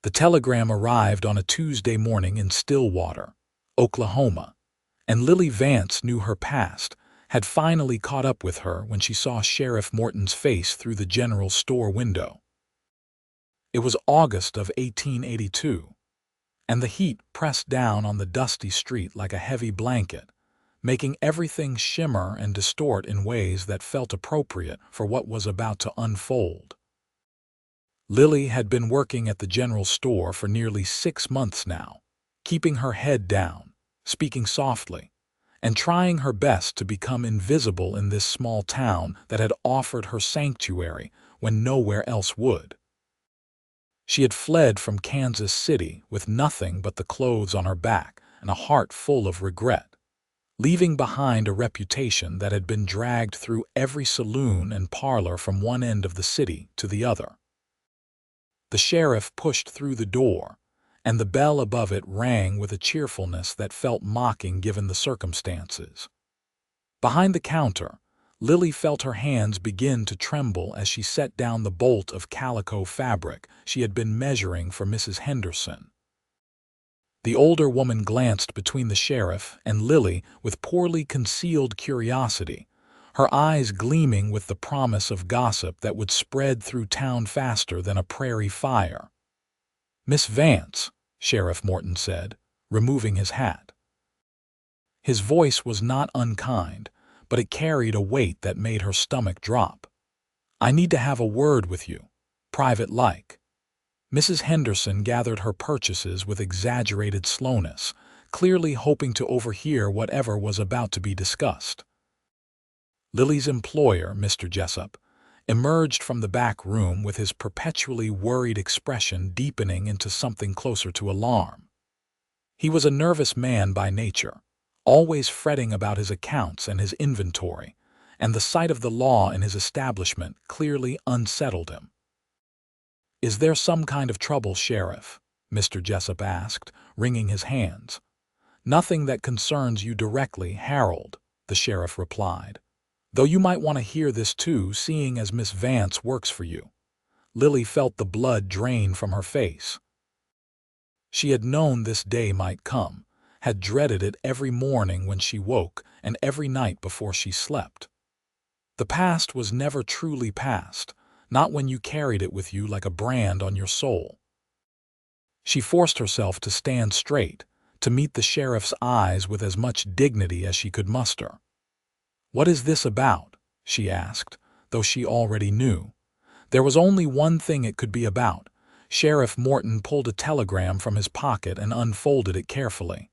The telegram arrived on a Tuesday morning in Stillwater, Oklahoma, and Lily Vance knew her past, had finally caught up with her when she saw Sheriff Morton's face through the general store window. It was August of 1882, and the heat pressed down on the dusty street like a heavy blanket, making everything shimmer and distort in ways that felt appropriate for what was about to unfold. Lily had been working at the general store for nearly 6 months now, keeping her head down, speaking softly, and trying her best to become invisible in this small town that had offered her sanctuary when nowhere else would. She had fled from Kansas City with nothing but the clothes on her back and a heart full of regret, leaving behind a reputation that had been dragged through every saloon and parlor from one end of the city to the other. The sheriff pushed through the door, and the bell above it rang with a cheerfulness that felt mocking given the circumstances. Behind the counter, Lily felt her hands begin to tremble as she set down the bolt of calico fabric she had been measuring for Mrs. Henderson. The older woman glanced between the sheriff and Lily with poorly concealed curiosity, her eyes gleaming with the promise of gossip that would spread through town faster than a prairie fire. "Miss Vance," Sheriff Morton said, removing his hat. His voice was not unkind, but it carried a weight that made her stomach drop. "I need to have a word with you, private-like." Mrs. Henderson gathered her purchases with exaggerated slowness, clearly hoping to overhear whatever was about to be discussed. Lily's employer, Mr. Jessup, emerged from the back room with his perpetually worried expression deepening into something closer to alarm. He was a nervous man by nature, always fretting about his accounts and his inventory, and the sight of the law in his establishment clearly unsettled him. "Is there some kind of trouble, Sheriff?" Mr. Jessup asked, wringing his hands. "Nothing that concerns you directly, Harold," the sheriff replied. "Though you might want to hear this too, seeing as Miss Vance works for you." Lily felt the blood drain from her face. She had known this day might come, had dreaded it every morning when she woke and every night before she slept. The past was never truly past, not when you carried it with you like a brand on your soul. She forced herself to stand straight, to meet the sheriff's eyes with as much dignity as she could muster. "What is this about?" she asked, though she already knew. There was only one thing it could be about. Sheriff Morton pulled a telegram from his pocket and unfolded it carefully.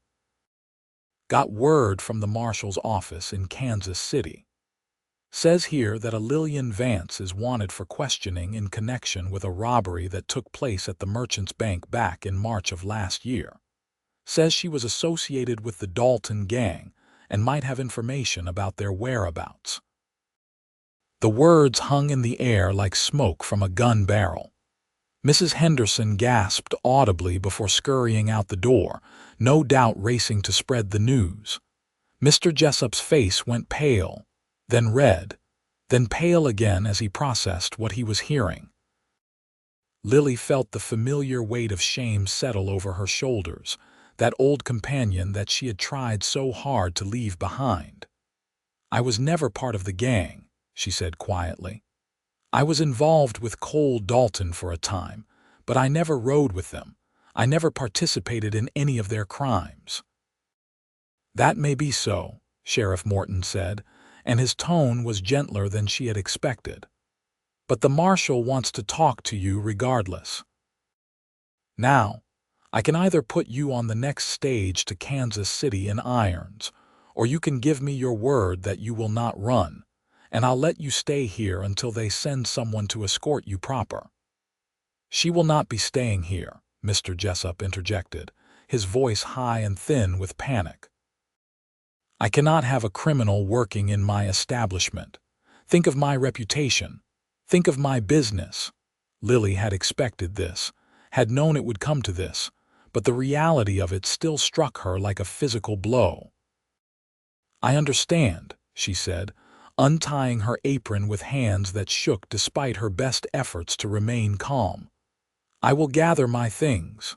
"Got word from the marshal's office in Kansas City. Says here that a Lillian Vance is wanted for questioning in connection with a robbery that took place at the Merchants Bank back in March of last year. Says she was associated with the Dalton gang and might have information about their whereabouts." The words hung in the air like smoke from a gun barrel. Mrs. Henderson gasped audibly before scurrying out the door, no doubt racing to spread the news. Mr. Jessup's face went pale, then red, then pale again as he processed what he was hearing. Lily felt the familiar weight of shame settle over her shoulders, that old companion that she had tried so hard to leave behind. "I was never part of the gang," she said quietly. "I was involved with Cole Dalton for a time, but I never rode with them. I never participated in any of their crimes." "That may be so," Sheriff Morton said, and his tone was gentler than she had expected. "But the marshal wants to talk to you regardless. Now, I can either put you on the next stage to Kansas City in irons, or you can give me your word that you will not run, and I'll let you stay here until they send someone to escort you proper." "She will not be staying here," Mr. Jessup interjected, his voice high and thin with panic. "I cannot have a criminal working in my establishment. Think of my reputation. Think of my business." Lily had expected this, had known it would come to this, but the reality of it still struck her like a physical blow. "I understand," she said, untying her apron with hands that shook despite her best efforts to remain calm. I will gather my things.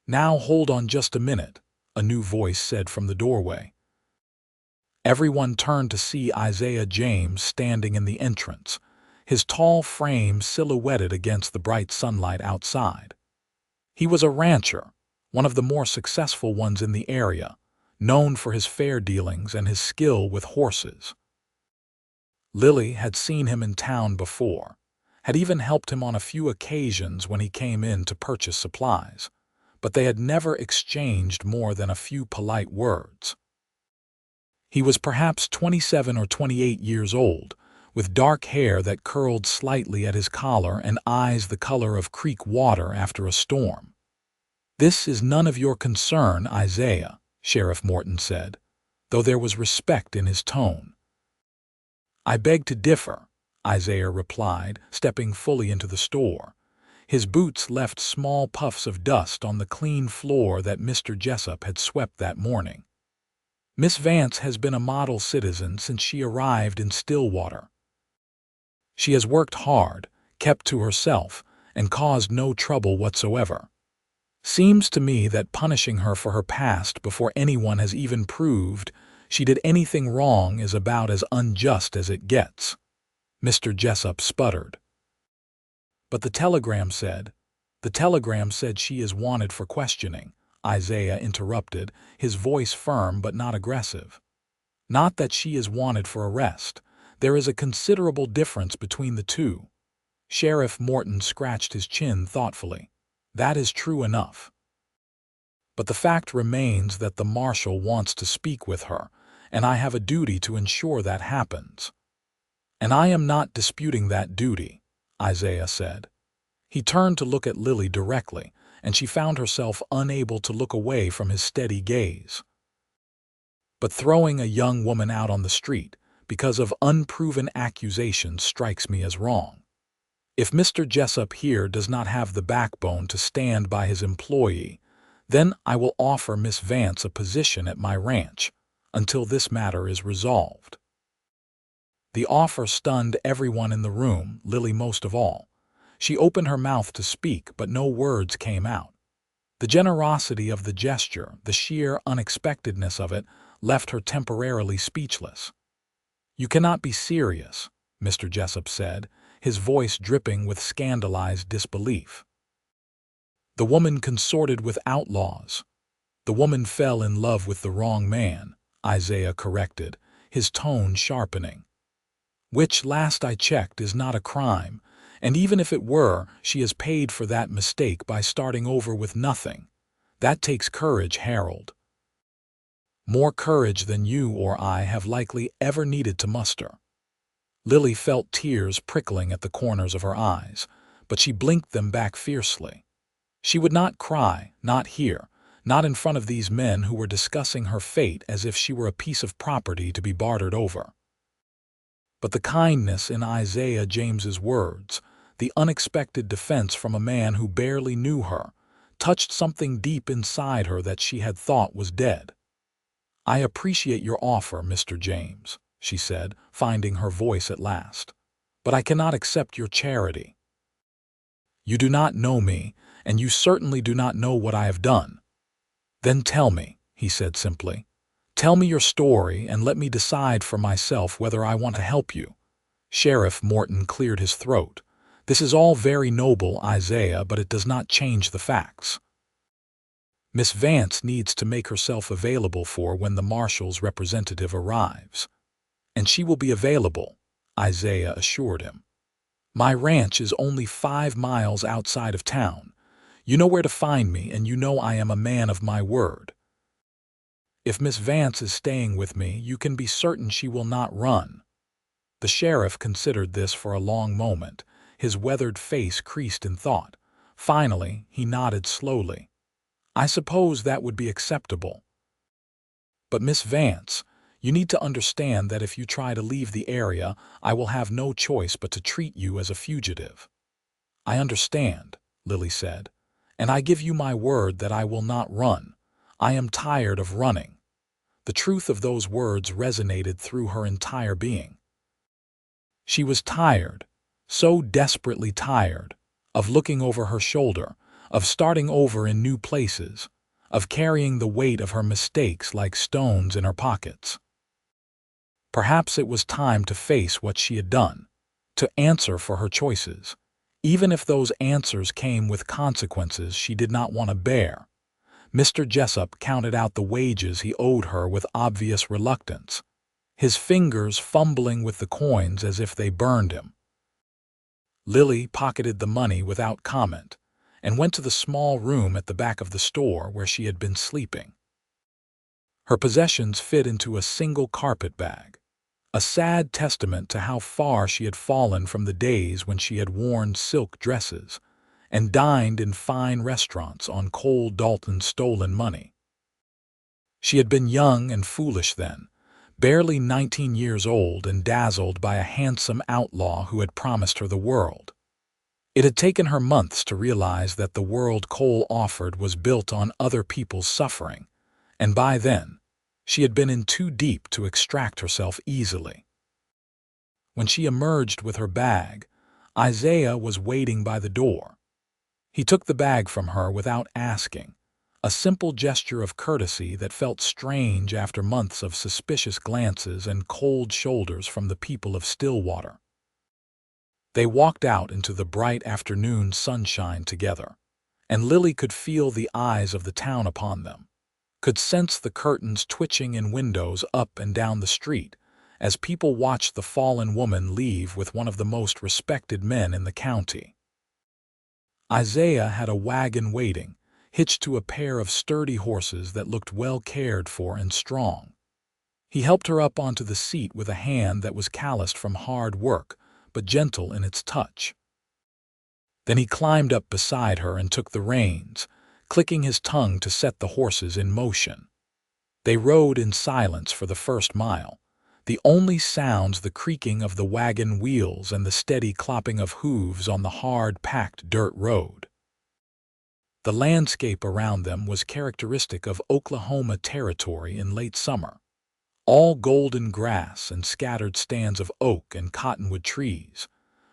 Now hold on just a minute, a new voice said from the doorway. Everyone turned to see Isaiah James standing in the entrance, his tall frame silhouetted against the bright sunlight outside. He was a rancher, one of the more successful ones in the area, known for his fair dealings and his skill with horses. Lily had seen him in town before, had even helped him on a few occasions when he came in to purchase supplies, but they had never exchanged more than a few polite words. He was perhaps 27 or 28 years old, with dark hair that curled slightly at his collar and eyes the color of creek water after a storm. "This is none of your concern, Isaiah," Sheriff Morton said, though there was respect in his tone. "I beg to differ," Isaiah replied, stepping fully into the store. His boots left small puffs of dust on the clean floor that Mr. Jessup had swept that morning. "Miss Vance has been a model citizen since she arrived in Stillwater. She has worked hard, kept to herself, and caused no trouble whatsoever. Seems to me that punishing her for her past before anyone has even proved she did anything wrong is about as unjust as it gets," Mr. Jessup sputtered. "But the telegram said she is wanted for questioning," Isaiah interrupted, his voice firm but not aggressive. "Not that she is wanted for arrest. There is a considerable difference between the two." Sheriff Morton scratched his chin thoughtfully. "That is true enough. But the fact remains that the marshal wants to speak with her, and I have a duty to ensure that happens." "And I am not disputing that duty," Isaiah said. He turned to look at Lily directly, and she found herself unable to look away from his steady gaze. "But throwing a young woman out on the street because of unproven accusations strikes me as wrong. If Mr. Jessup here does not have the backbone to stand by his employee, then I will offer Miss Vance a position at my ranch until this matter is resolved." The offer stunned everyone in the room, Lily most of all. She opened her mouth to speak, but no words came out. The generosity of the gesture, the sheer unexpectedness of it, left her temporarily speechless. "You cannot be serious," Mr. Jessup said, his voice dripping with scandalized disbelief. "The woman consorted with outlaws. The woman fell in love with the wrong man," Isaiah corrected, his tone sharpening. "Which, last I checked, is not a crime, and even if it were, she has paid for that mistake by starting over with nothing. That takes courage, Harold. More courage than you or I have likely ever needed to muster." Lily felt tears prickling at the corners of her eyes, but she blinked them back fiercely. She would not cry, not here, not in front of these men who were discussing her fate as if she were a piece of property to be bartered over. But the kindness in Isaiah James's words, the unexpected defense from a man who barely knew her, touched something deep inside her that she had thought was dead. "I appreciate your offer, Mr. James," she said, finding her voice at last, "but I cannot accept your charity. You do not know me, and you certainly do not know what I have done." "Then tell me," he said simply. "Tell me your story and let me decide for myself whether I want to help you." Sheriff Morton cleared his throat. "This is all very noble, Isaiah, but it does not change the facts. Miss Vance needs to make herself available for when the marshal's representative arrives. And she will be available," Isaiah assured him. "My ranch is only 5 miles outside of town. You know where to find me, and you know I am a man of my word. If Miss Vance is staying with me, you can be certain she will not run." The sheriff considered this for a long moment, his weathered face creased in thought. Finally, he nodded slowly. "I suppose that would be acceptable. But Miss Vance, you need to understand that if you try to leave the area, I will have no choice but to treat you as a fugitive." "I understand," Lily said, "and I give you my word that I will not run. I am tired of running." The truth of those words resonated through her entire being. She was tired, so desperately tired, of looking over her shoulder, of starting over in new places, of carrying the weight of her mistakes like stones in her pockets. Perhaps it was time to face what she had done, to answer for her choices, even if those answers came with consequences she did not want to bear. Mr. Jessup counted out the wages he owed her with obvious reluctance, his fingers fumbling with the coins as if they burned him. Lily pocketed the money without comment and went to the small room at the back of the store where she had been sleeping. Her possessions fit into a single carpet bag, a sad testament to how far she had fallen from the days when she had worn silk dresses and dined in fine restaurants on Cole Dalton's stolen money. She had been young and foolish then, barely 19 years old and dazzled by a handsome outlaw who had promised her the world. It had taken her months to realize that the world Cole offered was built on other people's suffering, and by then, she had been in too deep to extract herself easily. When she emerged with her bag, Isaiah was waiting by the door. He took the bag from her without asking, a simple gesture of courtesy that felt strange after months of suspicious glances and cold shoulders from the people of Stillwater. They walked out into the bright afternoon sunshine together, and Lily could feel the eyes of the town upon them, could sense the curtains twitching in windows up and down the street as people watched the fallen woman leave with one of the most respected men in the county. Isaiah had a wagon waiting, hitched to a pair of sturdy horses that looked well cared for and strong. He helped her up onto the seat with a hand that was calloused from hard work, but gentle in its touch. Then he climbed up beside her and took the reins, clicking his tongue to set the horses in motion. They rode in silence for the first mile, the only sounds the creaking of the wagon wheels and the steady clopping of hooves on the hard, packed dirt road. The landscape around them was characteristic of Oklahoma territory in late summer, all golden grass and scattered stands of oak and cottonwood trees,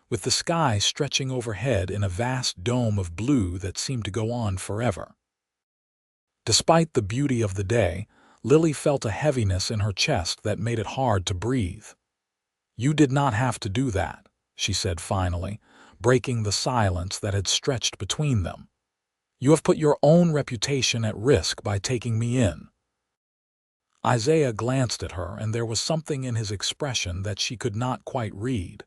with the sky stretching overhead in a vast dome of blue that seemed to go on forever. Despite the beauty of the day, Lily felt a heaviness in her chest that made it hard to breathe. "You did not have to do that," she said finally, breaking the silence that had stretched between them. "You have put your own reputation at risk by taking me in." Isaiah glanced at her, and there was something in his expression that she could not quite read.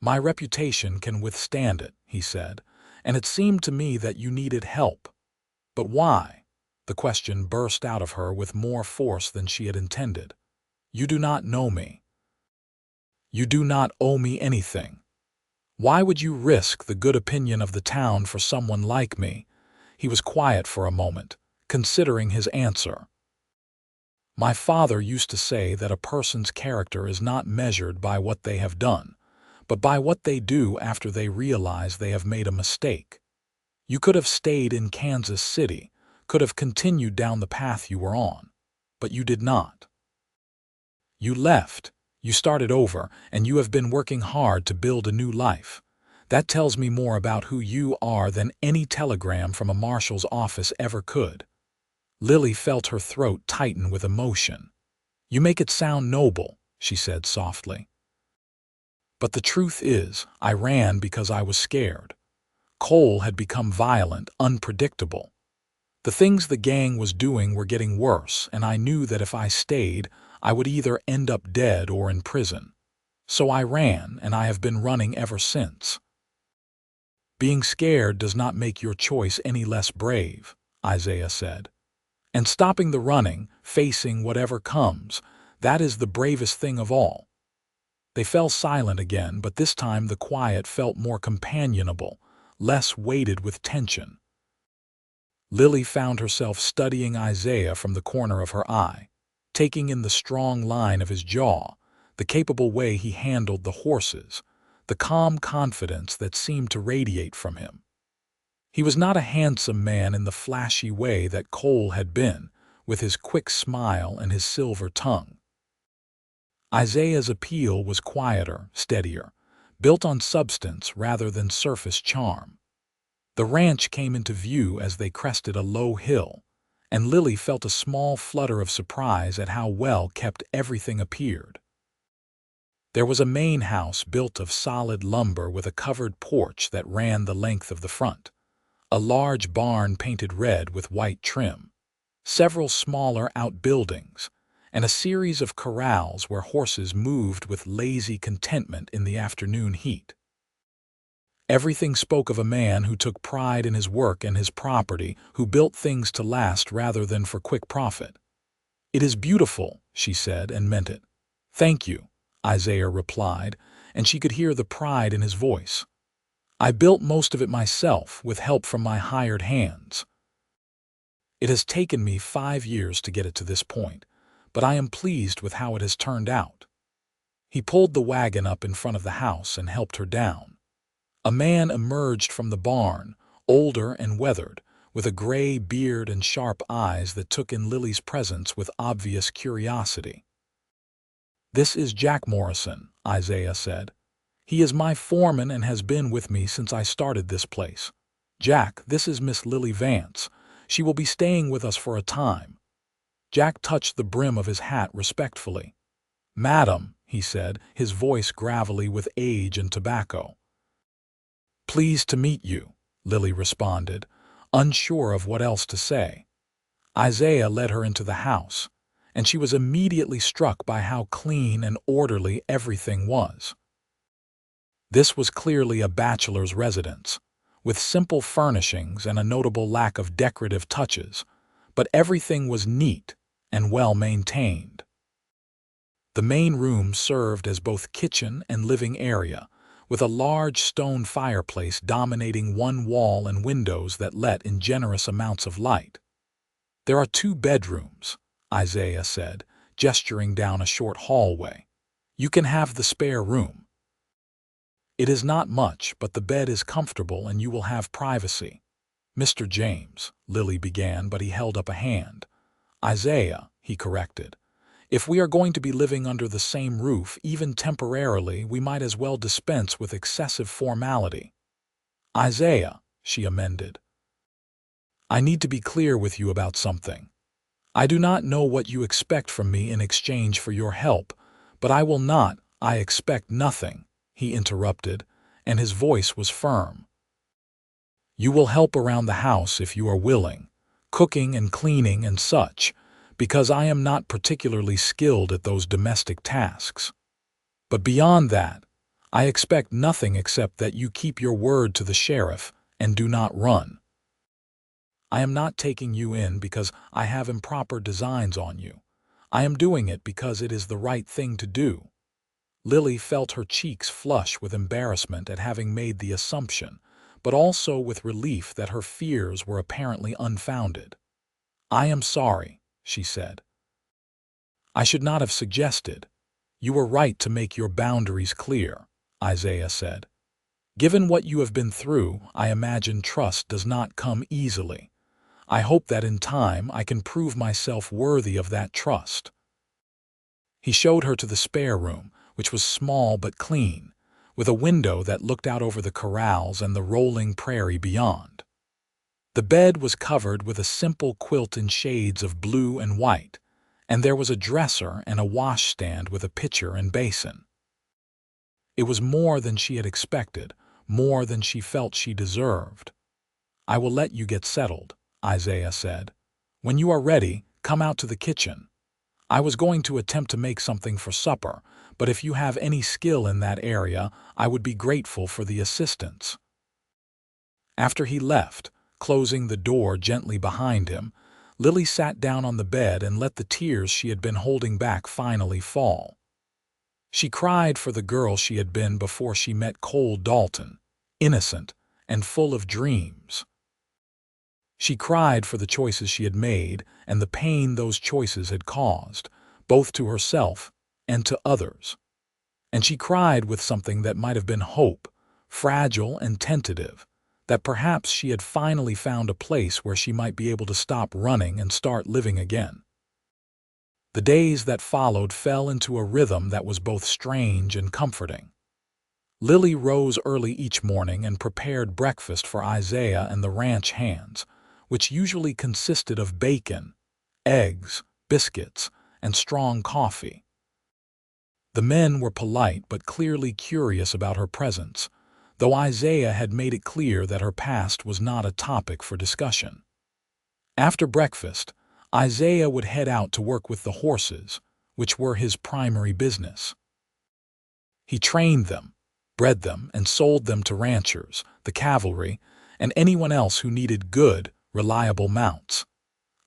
"My reputation can withstand it," he said, "and it seemed to me that you needed help." "But why?" The question burst out of her with more force than she had intended. "You do not know me. You do not owe me anything. Why would you risk the good opinion of the town for someone like me?" He was quiet for a moment, considering his answer. "My father used to say that a person's character is not measured by what they have done, but by what they do after they realize they have made a mistake. You could have stayed in Kansas City, could have continued down the path you were on, but you did not. You left, you started over, and you have been working hard to build a new life. That tells me more about who you are than any telegram from a marshal's office ever could." Lily felt her throat tighten with emotion. "You make it sound noble," she said softly. "But the truth is, I ran because I was scared. Cole had become violent, unpredictable. The things the gang was doing were getting worse, and I knew that if I stayed, I would either end up dead or in prison. So I ran, and I have been running ever since." "Being scared does not make your choice any less brave," Isaiah said. "And stopping the running, facing whatever comes, that is the bravest thing of all." They fell silent again, but this time the quiet felt more companionable, less weighted with tension. Lily found herself studying Isaiah from the corner of her eye, taking in the strong line of his jaw, the capable way he handled the horses, the calm confidence that seemed to radiate from him. He was not a handsome man in the flashy way that Cole had been, with his quick smile and his silver tongue. Isaiah's appeal was quieter, steadier, built on substance rather than surface charm. The ranch came into view as they crested a low hill, and Lily felt a small flutter of surprise at how well kept everything appeared. There was a main house built of solid lumber with a covered porch that ran the length of the front, a large barn painted red with white trim, several smaller outbuildings, and a series of corrals where horses moved with lazy contentment in the afternoon heat. Everything spoke of a man who took pride in his work and his property, who built things to last rather than for quick profit. "It is beautiful," she said, and meant it. "Thank you," Isaiah replied, and she could hear the pride in his voice. "I built most of it myself, with help from my hired hands. It has taken me 5 years to get it to this point, but I am pleased with how it has turned out." He pulled the wagon up in front of the house and helped her down. A man emerged from the barn, older and weathered, with a gray beard and sharp eyes that took in Lily's presence with obvious curiosity. "This is Jack Morrison," Isaiah said. "He is my foreman and has been with me since I started this place. Jack, this is Miss Lily Vance. She will be staying with us for a time." Jack touched the brim of his hat respectfully. "Madam," he said, his voice gravelly with age and tobacco. "Pleased to meet you," Lily responded, unsure of what else to say. Isaiah led her into the house, and she was immediately struck by how clean and orderly everything was. This was clearly a bachelor's residence, with simple furnishings and a notable lack of decorative touches, but everything was neat and well maintained. The main room served as both kitchen and living area, with a large stone fireplace dominating one wall and windows that let in generous amounts of light. "There are 2 bedrooms," Isaiah said, gesturing down a short hallway. "You can have the spare room. It is not much, but the bed is comfortable and you will have privacy." "Mr. James," Lily began, but he held up a hand. "Isaiah," he corrected. "If we are going to be living under the same roof, even temporarily, we might as well dispense with excessive formality." "Isaiah," she amended. "I need to be clear with you about something. I do not know what you expect from me in exchange for your help, but I will not, I expect nothing," he interrupted, and his voice was firm. "You will help around the house if you are willing, cooking and cleaning and such, because I am not particularly skilled at those domestic tasks. But beyond that, I expect nothing except that you keep your word to the sheriff and do not run. I am not taking you in because I have improper designs on you. I am doing it because it is the right thing to do." Lily felt her cheeks flush with embarrassment at having made the assumption, but also with relief that her fears were apparently unfounded. "I am sorry," she said. "I should not have suggested. You were right to make your boundaries clear," Isaiah said. "Given what you have been through, I imagine trust does not come easily. I hope that in time I can prove myself worthy of that trust." He showed her to the spare room, which was small but clean, with a window that looked out over the corrals and the rolling prairie beyond. The bed was covered with a simple quilt in shades of blue and white, and there was a dresser and a washstand with a pitcher and basin. It was more than she had expected, more than she felt she deserved. "I will let you get settled," Isaiah said. "When you are ready, come out to the kitchen. I was going to attempt to make something for supper, but if you have any skill in that area, I would be grateful for the assistance." After he left, closing the door gently behind him, Lily sat down on the bed and let the tears she had been holding back finally fall. She cried for the girl she had been before she met Cole Dalton, innocent and full of dreams. She cried for the choices she had made and the pain those choices had caused, both to herself and to others. And she cried with something that might have been hope, fragile and tentative, that perhaps she had finally found a place where she might be able to stop running and start living again. The days that followed fell into a rhythm that was both strange and comforting. Lily rose early each morning and prepared breakfast for Isaiah and the ranch hands, which usually consisted of bacon, eggs, biscuits, and strong coffee. The men were polite but clearly curious about her presence, though Isaiah had made it clear that her past was not a topic for discussion. After breakfast, Isaiah would head out to work with the horses, which were his primary business. He trained them, bred them, and sold them to ranchers, the cavalry, and anyone else who needed good, reliable mounts.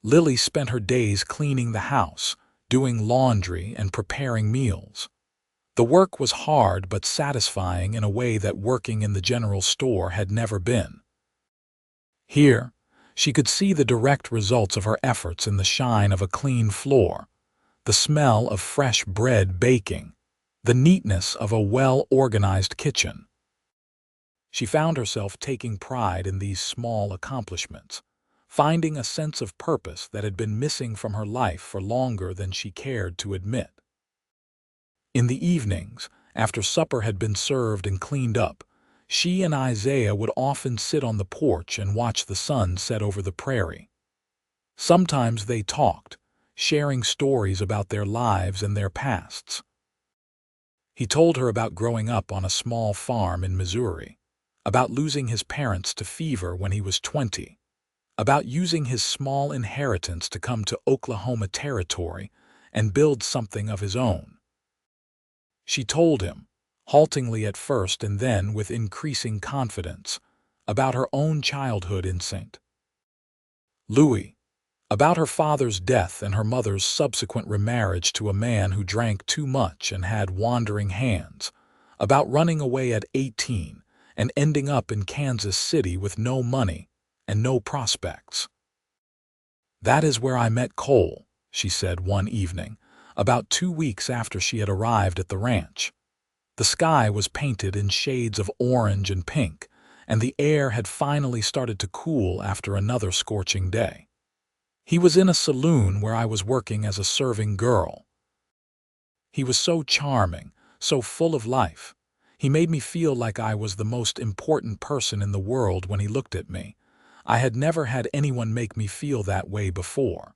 Lily spent her days cleaning the house, doing laundry, and preparing meals. The work was hard but satisfying in a way that working in the general store had never been. Here, she could see the direct results of her efforts in the shine of a clean floor, the smell of fresh bread baking, the neatness of a well-organized kitchen. She found herself taking pride in these small accomplishments, finding a sense of purpose that had been missing from her life for longer than she cared to admit. In the evenings, after supper had been served and cleaned up, she and Isaiah would often sit on the porch and watch the sun set over the prairie. Sometimes they talked, sharing stories about their lives and their pasts. He told her about growing up on a small farm in Missouri, about losing his parents to fever when he was 20, about using his small inheritance to come to Oklahoma Territory and build something of his own. She told him, haltingly at first and then with increasing confidence, about her own childhood in St. Louis, about her father's death and her mother's subsequent remarriage to a man who drank too much and had wandering hands, about running away at 18 and ending up in Kansas City with no money and no prospects. "That is where I met Cole," she said one evening, about 2 weeks after she had arrived at the ranch. The sky was painted in shades of orange and pink, and the air had finally started to cool after another scorching day. He was in a saloon where I was working as a serving girl. He was so charming, so full of life. He made me feel like I was the most important person in the world when he looked at me. I had never had anyone make me feel that way before.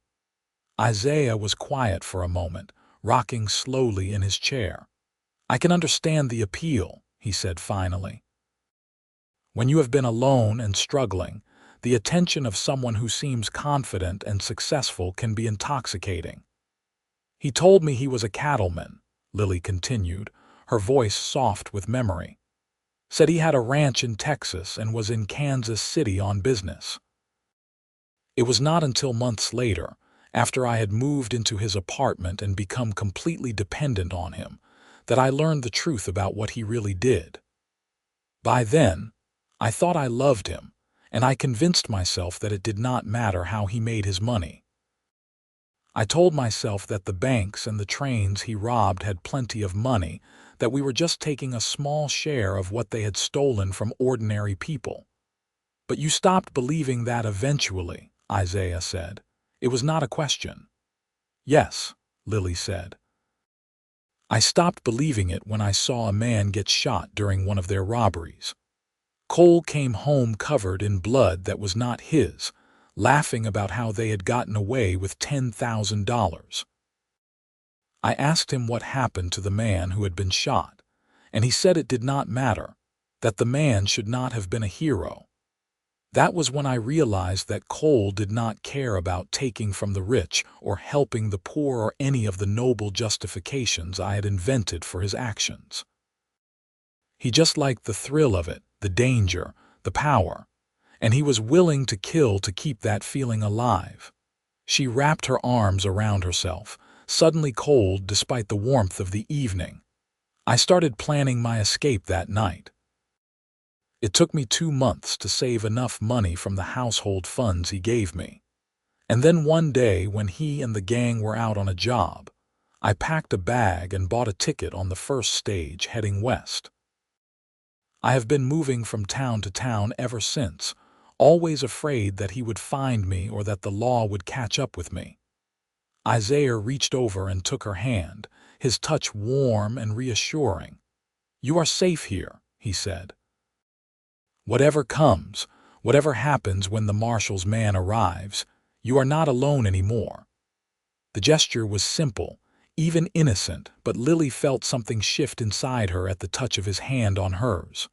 Isaiah was quiet for a moment, rocking slowly in his chair. "I can understand the appeal," he said finally. "When you have been alone and struggling, the attention of someone who seems confident and successful can be intoxicating." "He told me he was a cattleman," Lily continued, her voice soft with memory. "Said he had a ranch in Texas and was in Kansas City on business." It was not until months later, after I had moved into his apartment and become completely dependent on him, that I learned the truth about what he really did. By then, I thought I loved him, and I convinced myself that it did not matter how he made his money. I told myself that the banks and the trains he robbed had plenty of money, that we were just taking a small share of what they had stolen from ordinary people. "But you stopped believing that eventually," Isaiah said. "It was not a question." "Yes," Lily said. "I stopped believing it when I saw a man get shot during one of their robberies. Cole came home covered in blood that was not his, laughing about how they had gotten away with $10,000. I asked him what happened to the man who had been shot, and he said it did not matter, that the man should not have been a hero. That was when I realized that Cole did not care about taking from the rich or helping the poor or any of the noble justifications I had invented for his actions. He just liked the thrill of it, the danger, the power, and he was willing to kill to keep that feeling alive." She wrapped her arms around herself, suddenly cold despite the warmth of the evening. "I started planning my escape that night. It took me 2 months to save enough money from the household funds he gave me. And then one day when he and the gang were out on a job, I packed a bag and bought a ticket on the first stage heading west. I have been moving from town to town ever since, always afraid that he would find me or that the law would catch up with me." Isaiah reached over and took her hand, his touch warm and reassuring. "You are safe here," he said. "Whatever comes, whatever happens when the marshal's man arrives, you are not alone anymore." The gesture was simple, even innocent, but Lily felt something shift inside her at the touch of his hand on hers.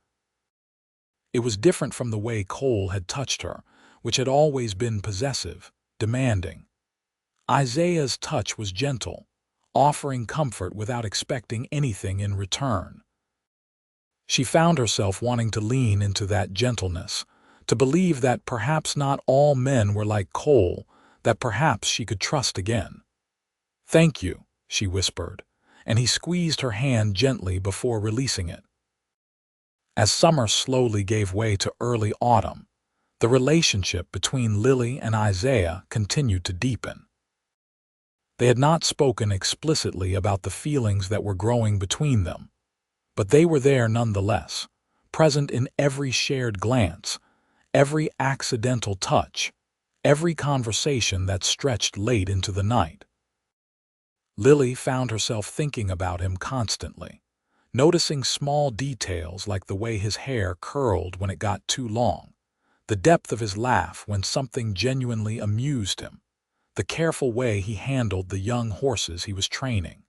It was different from the way Cole had touched her, which had always been possessive, demanding. Isaiah's touch was gentle, offering comfort without expecting anything in return. She found herself wanting to lean into that gentleness, to believe that perhaps not all men were like Cole, that perhaps she could trust again. "Thank you," she whispered, and he squeezed her hand gently before releasing it. As summer slowly gave way to early autumn, the relationship between Lily and Isaiah continued to deepen. They had not spoken explicitly about the feelings that were growing between them, but they were there nonetheless, present in every shared glance, every accidental touch, every conversation that stretched late into the night. Lily found herself thinking about him constantly, noticing small details like the way his hair curled when it got too long, the depth of his laugh when something genuinely amused him, the careful way he handled the young horses he was training.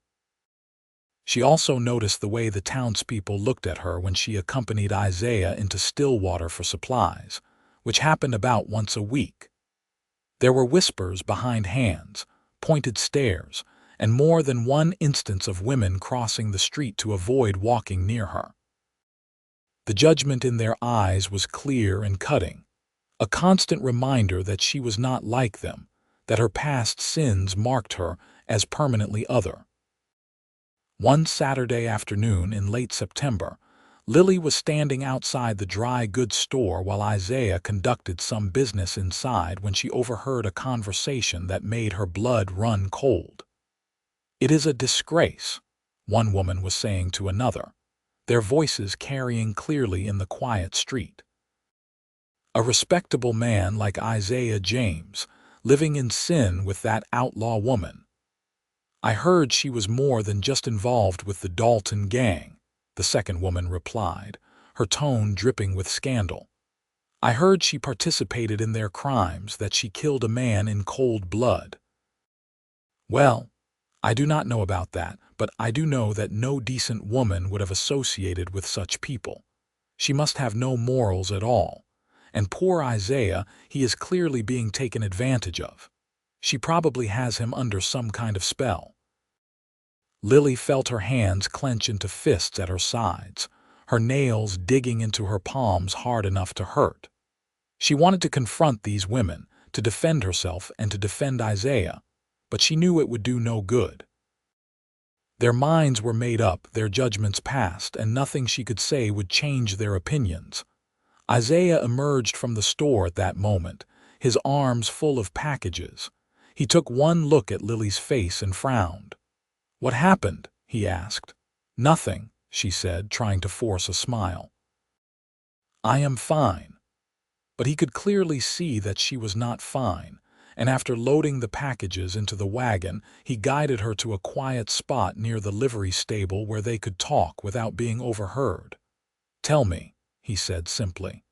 She also noticed the way the townspeople looked at her when she accompanied Isaiah into Stillwater for supplies, which happened about once a week. There were whispers behind hands, pointed stares, and more than one instance of women crossing the street to avoid walking near her. The judgment in their eyes was clear and cutting, a constant reminder that she was not like them, that her past sins marked her as permanently other. One Saturday afternoon in late September, Lily was standing outside the dry goods store while Isaiah conducted some business inside when she overheard a conversation that made her blood run cold. "It is a disgrace," one woman was saying to another, their voices carrying clearly in the quiet street. "A respectable man like Isaiah James, living in sin with that outlaw woman. I heard she was more than just involved with the Dalton gang," the second woman replied, her tone dripping with scandal. "I heard she participated in their crimes, that she killed a man in cold blood." "Well, I do not know about that, but I do know that no decent woman would have associated with such people. She must have no morals at all. And poor Isaiah, he is clearly being taken advantage of. She probably has him under some kind of spell." Lily felt her hands clench into fists at her sides, her nails digging into her palms hard enough to hurt. She wanted to confront these women, to defend herself and to defend Isaiah, but she knew it would do no good. Their minds were made up, their judgments passed, and nothing she could say would change their opinions. Isaiah emerged from the store at that moment, his arms full of packages. He took one look at Lily's face and frowned. "What happened?" he asked. "Nothing," she said, trying to force a smile. "I am fine." But he could clearly see that she was not fine, and after loading the packages into the wagon, he guided her to a quiet spot near the livery stable where they could talk without being overheard. "Tell me," he said simply.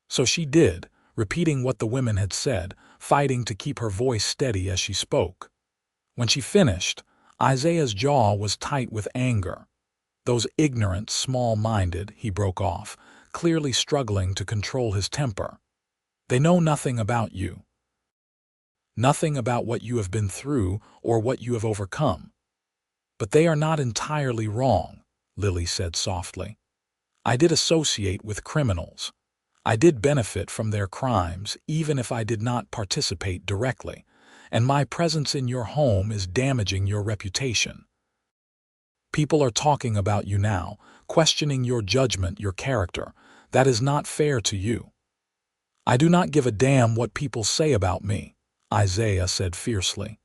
So she did, repeating what the women had said, fighting to keep her voice steady as she spoke. When she finished, Isaiah's jaw was tight with anger. "Those ignorant, small-minded," he broke off, clearly struggling to control his temper. "They know nothing about you. Nothing about what you have been through or what you have overcome. But they are not entirely wrong," Lily said softly. "I did associate with criminals. I did benefit from their crimes, even if I did not participate directly, and my presence in your home is damaging your reputation. People are talking about you now, questioning your judgment, your character. That is not fair to you." "I do not give a damn what people say about me," Isaiah said fiercely.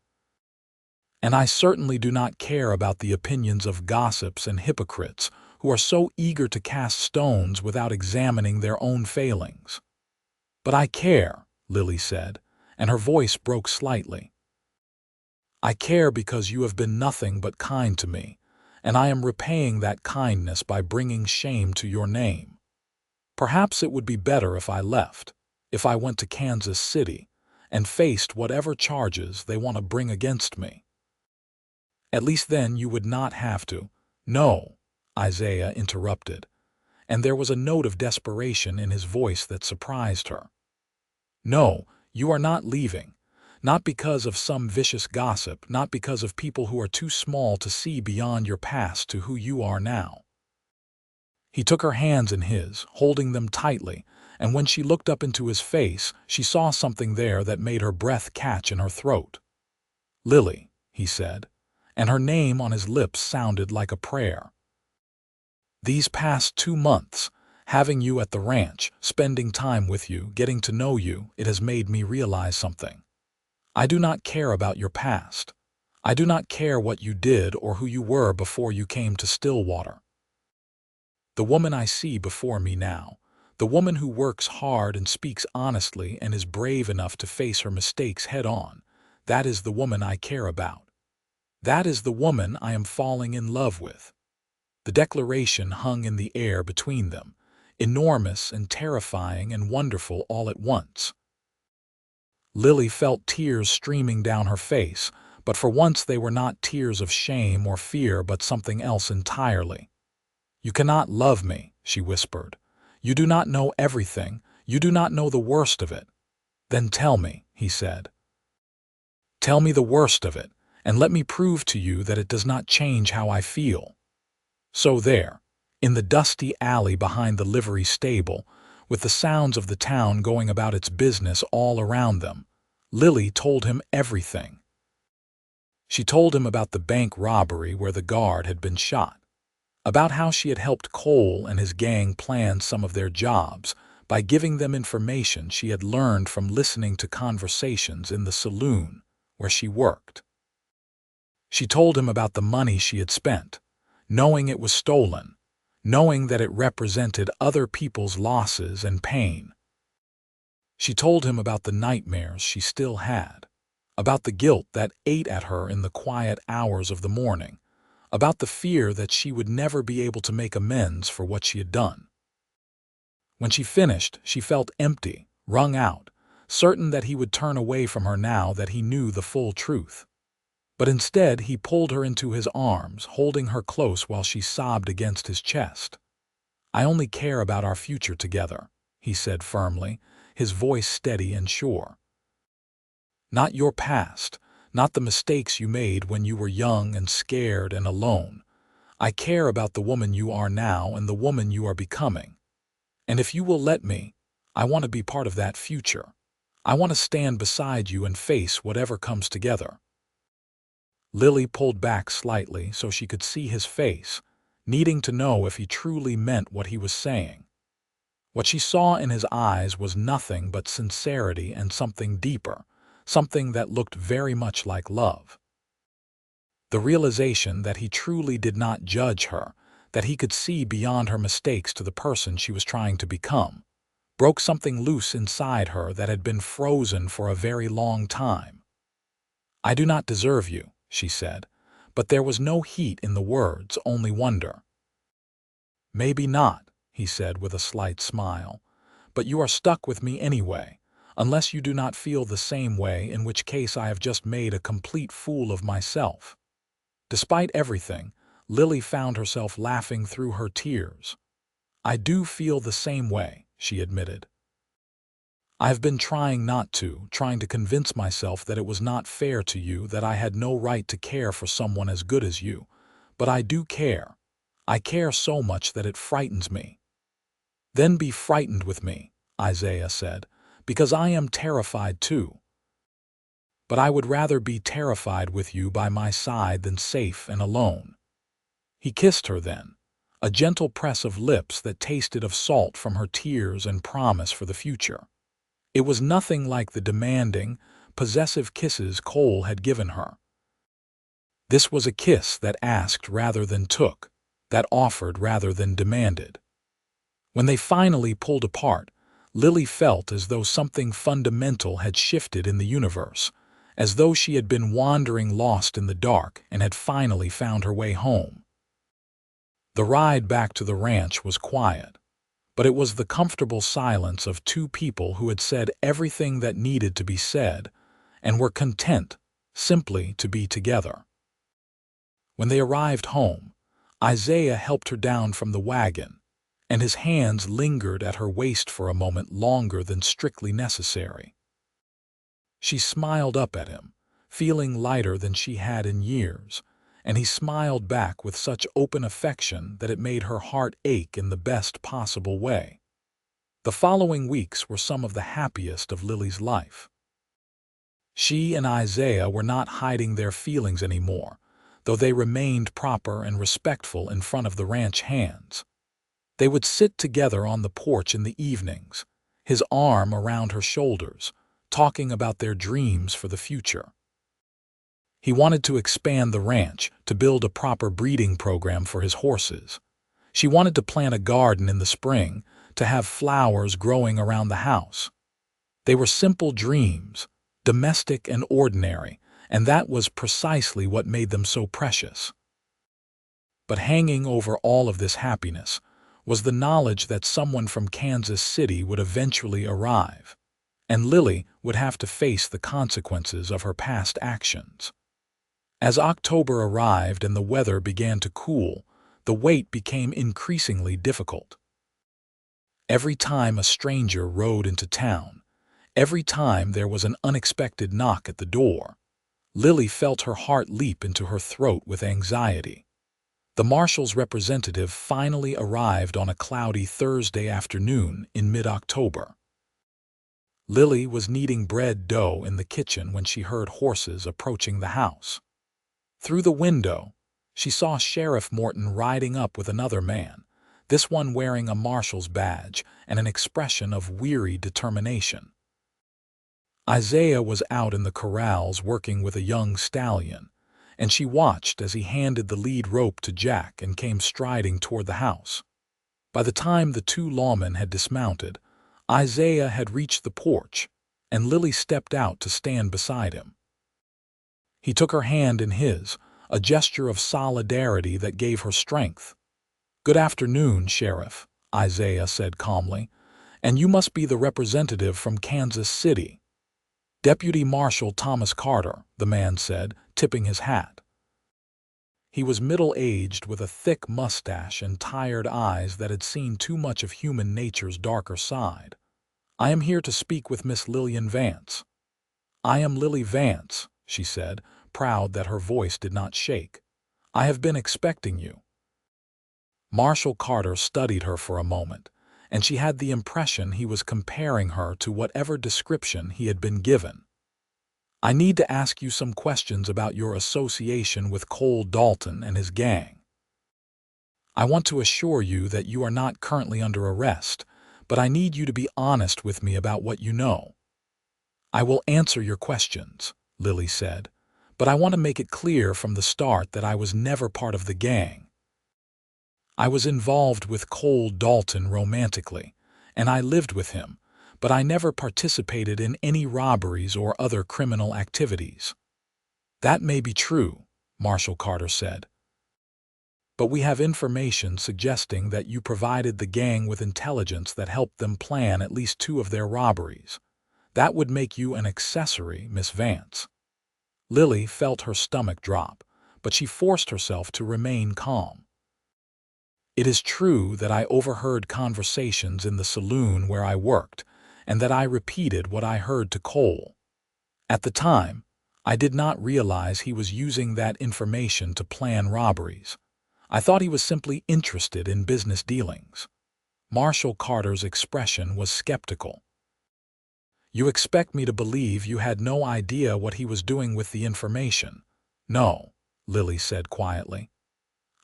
"And I certainly do not care about the opinions of gossips and hypocrites who are so eager to cast stones without examining their own failings." "But I care," Lily said, and her voice broke slightly. "I care because you have been nothing but kind to me, and I am repaying that kindness by bringing shame to your name. Perhaps it would be better if I left, if I went to Kansas City, and faced whatever charges they want to bring against me. At least then you would not have to. No, Isaiah interrupted, and there was a note of desperation in his voice that surprised her. No, you are not leaving. Not because of some vicious gossip, not because of people who are too small to see beyond your past to who you are now. He took her hands in his, holding them tightly, and when she looked up into his face, she saw something there that made her breath catch in her throat. Lily, he said, and her name on his lips sounded like a prayer. These past 2 months, having you at the ranch, spending time with you, getting to know you, it has made me realize something. I do not care about your past. I do not care what you did or who you were before you came to Stillwater. The woman I see before me now, the woman who works hard and speaks honestly and is brave enough to face her mistakes head-on, that is the woman I care about. That is the woman I am falling in love with. The declaration hung in the air between them, enormous and terrifying and wonderful all at once. Lily felt tears streaming down her face, but for once they were not tears of shame or fear but something else entirely. You cannot love me, she whispered. You do not know everything. You do not know the worst of it. Then tell me, he said. Tell me the worst of it, and let me prove to you that it does not change how I feel. So there, in the dusty alley behind the livery stable, with the sounds of the town going about its business all around them, Lily told him everything. She told him about the bank robbery where the guard had been shot, about how she had helped Cole and his gang plan some of their jobs by giving them information she had learned from listening to conversations in the saloon where she worked. She told him about the money she had spent, knowing it was stolen, knowing that it represented other people's losses and pain. She told him about the nightmares she still had, about the guilt that ate at her in the quiet hours of the morning, about the fear that she would never be able to make amends for what she had done. When she finished, she felt empty, wrung out, certain that he would turn away from her now that he knew the full truth. But instead he pulled her into his arms, holding her close while she sobbed against his chest. I only care about our future together, he said firmly, his voice steady and sure. Not your past, not the mistakes you made when you were young and scared and alone. I care about the woman you are now and the woman you are becoming. And if you will let me, I want to be part of that future. I want to stand beside you and face whatever comes together. Lily pulled back slightly so she could see his face, needing to know if he truly meant what he was saying. What she saw in his eyes was nothing but sincerity and something deeper, something that looked very much like love. The realization that he truly did not judge her, that he could see beyond her mistakes to the person she was trying to become, broke something loose inside her that had been frozen for a very long time. I do not deserve you, she said, but there was no heat in the words, only wonder. Maybe not, he said with a slight smile, but you are stuck with me anyway, unless you do not feel the same way, in which case I have just made a complete fool of myself. Despite everything, Lily found herself laughing through her tears. I do feel the same way, she admitted. I've been trying not to, trying to convince myself that it was not fair to you, that I had no right to care for someone as good as you. But I do care. I care so much that it frightens me. Then be frightened with me, Isaiah said, because I am terrified too. But I would rather be terrified with you by my side than safe and alone. He kissed her then, a gentle press of lips that tasted of salt from her tears and promise for the future. It was nothing like the demanding, possessive kisses Cole had given her. This was a kiss that asked rather than took, that offered rather than demanded. When they finally pulled apart, Lily felt as though something fundamental had shifted in the universe, as though she had been wandering lost in the dark and had finally found her way home. The ride back to the ranch was quiet, but it was the comfortable silence of two people who had said everything that needed to be said and were content simply to be together. When they arrived home, Isaiah helped her down from the wagon, and his hands lingered at her waist for a moment longer than strictly necessary. She smiled up at him, feeling lighter than she had in years, and he smiled back with such open affection that it made her heart ache in the best possible way. The following weeks were some of the happiest of Lily's life. She and Isaiah were not hiding their feelings anymore, though they remained proper and respectful in front of the ranch hands. They would sit together on the porch in the evenings, his arm around her shoulders, talking about their dreams for the future. He wanted to expand the ranch, to build a proper breeding program for his horses. She wanted to plant a garden in the spring, to have flowers growing around the house. They were simple dreams, domestic and ordinary, and that was precisely what made them so precious. But hanging over all of this happiness was the knowledge that someone from Kansas City would eventually arrive, and Lily would have to face the consequences of her past actions. As October arrived and the weather began to cool, the wait became increasingly difficult. Every time a stranger rode into town, every time there was an unexpected knock at the door, Lily felt her heart leap into her throat with anxiety. The marshal's representative finally arrived on a cloudy Thursday afternoon in mid-October. Lily was kneading bread dough in the kitchen when she heard horses approaching the house. Through the window, she saw Sheriff Morton riding up with another man, this one wearing a marshal's badge and an expression of weary determination. Isaiah was out in the corrals working with a young stallion, and she watched as he handed the lead rope to Jack and came striding toward the house. By the time the two lawmen had dismounted, Isaiah had reached the porch, and Lily stepped out to stand beside him. He took her hand in his, a gesture of solidarity that gave her strength. "Good afternoon, Sheriff," Isaiah said calmly, "and you must be the representative from Kansas City." "Deputy Marshal Thomas Carter," the man said, tipping his hat. He was middle-aged with a thick mustache and tired eyes that had seen too much of human nature's darker side. "I am here to speak with Miss Lillian Vance." "I am Lily Vance," she said, proud that her voice did not shake. "I have been expecting you." Marshal Carter studied her for a moment, and she had the impression he was comparing her to whatever description he had been given. "I need to ask you some questions about your association with Cole Dalton and his gang. I want to assure you that you are not currently under arrest, but I need you to be honest with me about what you know." "I will answer your questions," Lily said, "but I want to make it clear from the start that I was never part of the gang. I was involved with Cole Dalton romantically, and I lived with him, but I never participated in any robberies or other criminal activities." "That may be true," Marshal Carter said, "but we have information suggesting that you provided the gang with intelligence that helped them plan at least 2 of their robberies. That would make you an accessory, Miss Vance." Lily felt her stomach drop, but she forced herself to remain calm. "It is true that I overheard conversations in the saloon where I worked, and that I repeated what I heard to Cole. At the time, I did not realize he was using that information to plan robberies. I thought he was simply interested in business dealings." Marshal Carter's expression was skeptical. "You expect me to believe you had no idea what he was doing with the information?" "No," Lily said quietly.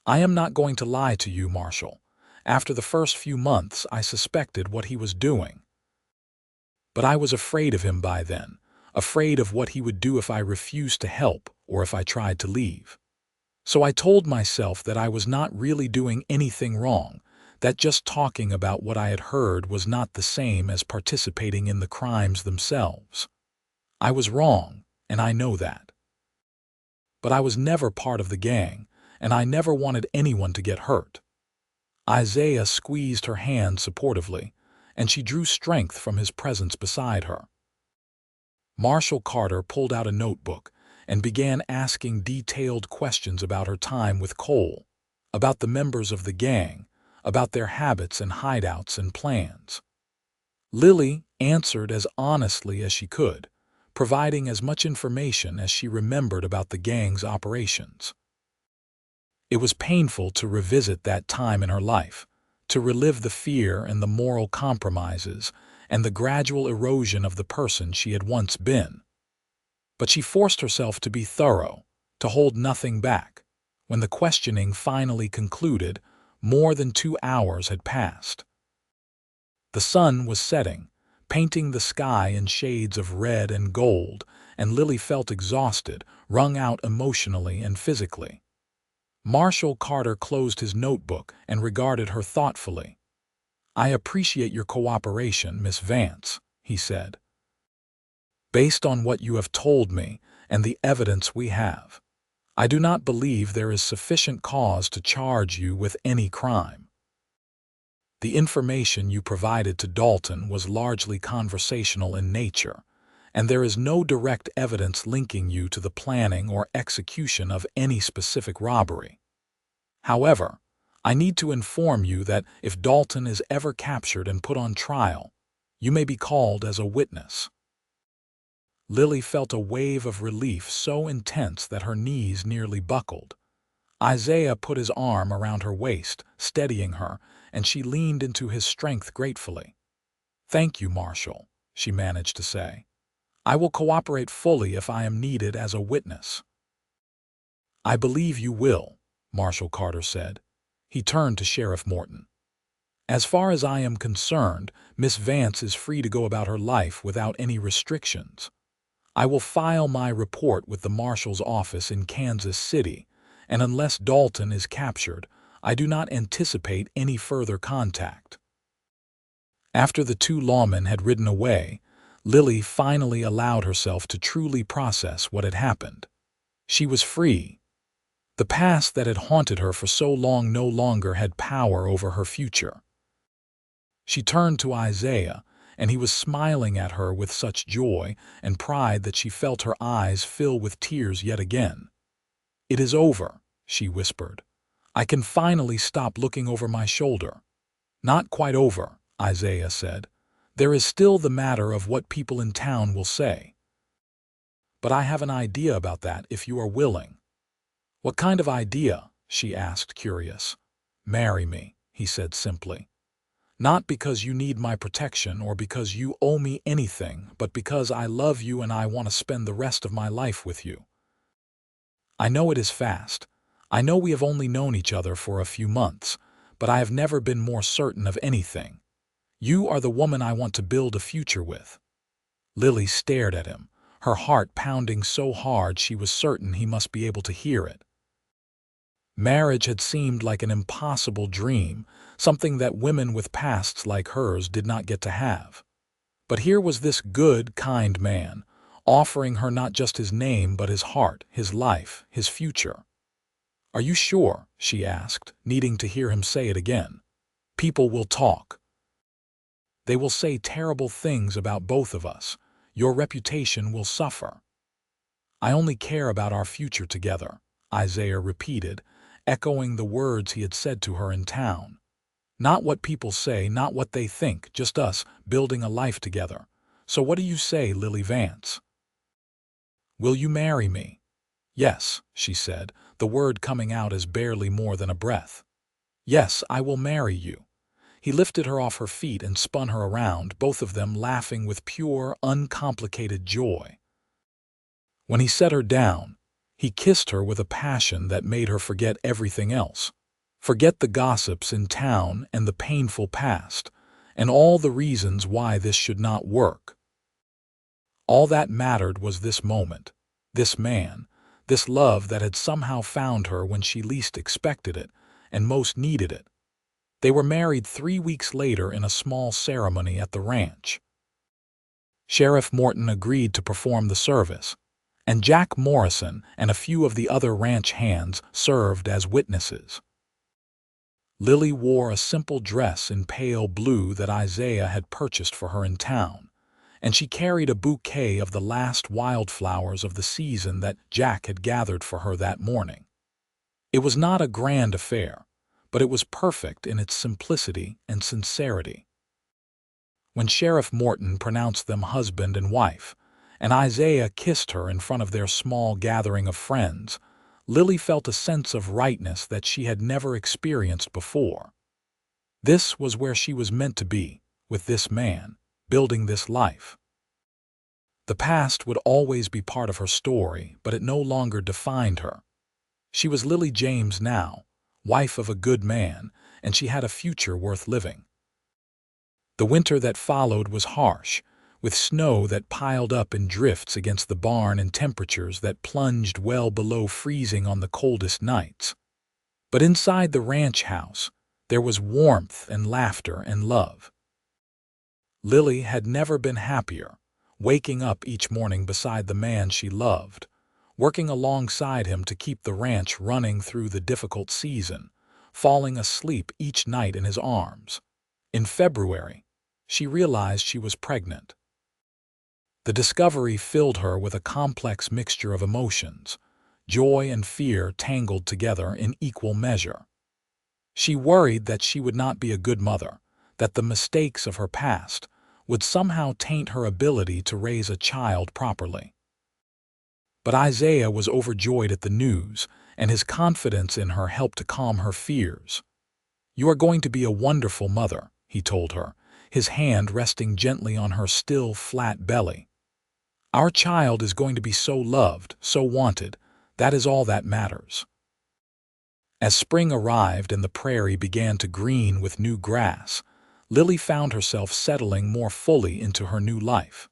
"I am not going to lie to you, Marshal. After the first few months, I suspected what he was doing. But I was afraid of him by then, afraid of what he would do if I refused to help or if I tried to leave. So I told myself that I was not really doing anything wrong, that just talking about what I had heard was not the same as participating in the crimes themselves. I was wrong, and I know that. But I was never part of the gang, and I never wanted anyone to get hurt. Isaiah squeezed her hand supportively, and she drew strength from his presence beside her. Marshall Carter pulled out a notebook and began asking detailed questions about her time with Cole, about the members of the gang, about their habits and hideouts and plans. Lily answered as honestly as she could, providing as much information as she remembered about the gang's operations. It was painful to revisit that time in her life, to relive the fear and the moral compromises and the gradual erosion of the person she had once been. But she forced herself to be thorough, to hold nothing back. When the questioning finally concluded, more than 2 hours had passed. The sun was setting, painting the sky in shades of red and gold, and Lily felt exhausted, wrung out emotionally and physically. Marshall Carter closed his notebook and regarded her thoughtfully. "I appreciate your cooperation, Miss Vance," he said. "Based on what you have told me and the evidence we have, I do not believe there is sufficient cause to charge you with any crime. The information you provided to Dalton was largely conversational in nature, and there is no direct evidence linking you to the planning or execution of any specific robbery. However, I need to inform you that if Dalton is ever captured and put on trial, you may be called as a witness." Lily felt a wave of relief so intense that her knees nearly buckled. Isaiah put his arm around her waist, steadying her, and she leaned into his strength gratefully. "Thank you, Marshall," she managed to say. "I will cooperate fully if I am needed as a witness." "I believe you will," Marshall Carter said. He turned to Sheriff Morton. "As far as I am concerned, Miss Vance is free to go about her life without any restrictions. I will file my report with the Marshal's office in Kansas City, and unless Dalton is captured, I do not anticipate any further contact." After the 2 lawmen had ridden away, Lily finally allowed herself to truly process what had happened. She was free. The past that had haunted her for so long no longer had power over her future. She turned to Isaiah, and he was smiling at her with such joy and pride that she felt her eyes fill with tears yet again. "It is over," she whispered. "I can finally stop looking over my shoulder." "Not quite over," Isaiah said. "There is still the matter of what people in town will say. But I have an idea about that if you are willing." "What kind of idea?" she asked, curious. "Marry me," he said simply. "Not because you need my protection or because you owe me anything, but because I love you and I want to spend the rest of my life with you. I know it is fast. I know we have only known each other for a few months, but I have never been more certain of anything. You are the woman I want to build a future with." Lily stared at him, her heart pounding so hard she was certain he must be able to hear it. Marriage had seemed like an impossible dream, something that women with pasts like hers did not get to have. But here was this good, kind man, offering her not just his name but his heart, his life, his future. "Are you sure?" she asked, needing to hear him say it again. "People will talk. They will say terrible things about both of us. Your reputation will suffer." "I only care about our future together," Isaiah repeated, echoing the words he had said to her in town. "Not what people say, not what they think, just us building a life together. So what do you say, Lily Vance? Will you marry me?" "Yes," she said, the word coming out as barely more than a breath. "Yes, I will marry you." He lifted her off her feet and spun her around, both of them laughing with pure, uncomplicated joy. When he set her down, he kissed her with a passion that made her forget everything else. Forget the gossips in town and the painful past, and all the reasons why this should not work. All that mattered was this moment, this man, this love that had somehow found her when she least expected it and most needed it. They were married 3 weeks later in a small ceremony at the ranch. Sheriff Morton agreed to perform the service, and Jack Morrison and a few of the other ranch hands served as witnesses. Lily wore a simple dress in pale blue that Isaiah had purchased for her in town, and she carried a bouquet of the last wildflowers of the season that Jack had gathered for her that morning. It was not a grand affair, but it was perfect in its simplicity and sincerity. When Sheriff Morton pronounced them husband and wife, and Isaiah kissed her in front of their small gathering of friends, Lily felt a sense of rightness that she had never experienced before. This was where she was meant to be, with this man, building this life. The past would always be part of her story, but it no longer defined her. She was Lily James now, wife of a good man, and she had a future worth living. The winter that followed was harsh, with snow that piled up in drifts against the barn and temperatures that plunged well below freezing on the coldest nights. But inside the ranch house, there was warmth and laughter and love. Lily had never been happier, waking up each morning beside the man she loved, working alongside him to keep the ranch running through the difficult season, falling asleep each night in his arms. In February, she realized she was pregnant. The discovery filled her with a complex mixture of emotions, joy and fear tangled together in equal measure. She worried that she would not be a good mother, that the mistakes of her past would somehow taint her ability to raise a child properly. But Isaiah was overjoyed at the news, and his confidence in her helped to calm her fears. "You are going to be a wonderful mother," he told her, his hand resting gently on her still, flat belly. "Our child is going to be so loved, so wanted. That is all that matters." As spring arrived and the prairie began to green with new grass, Lily found herself settling more fully into her new life.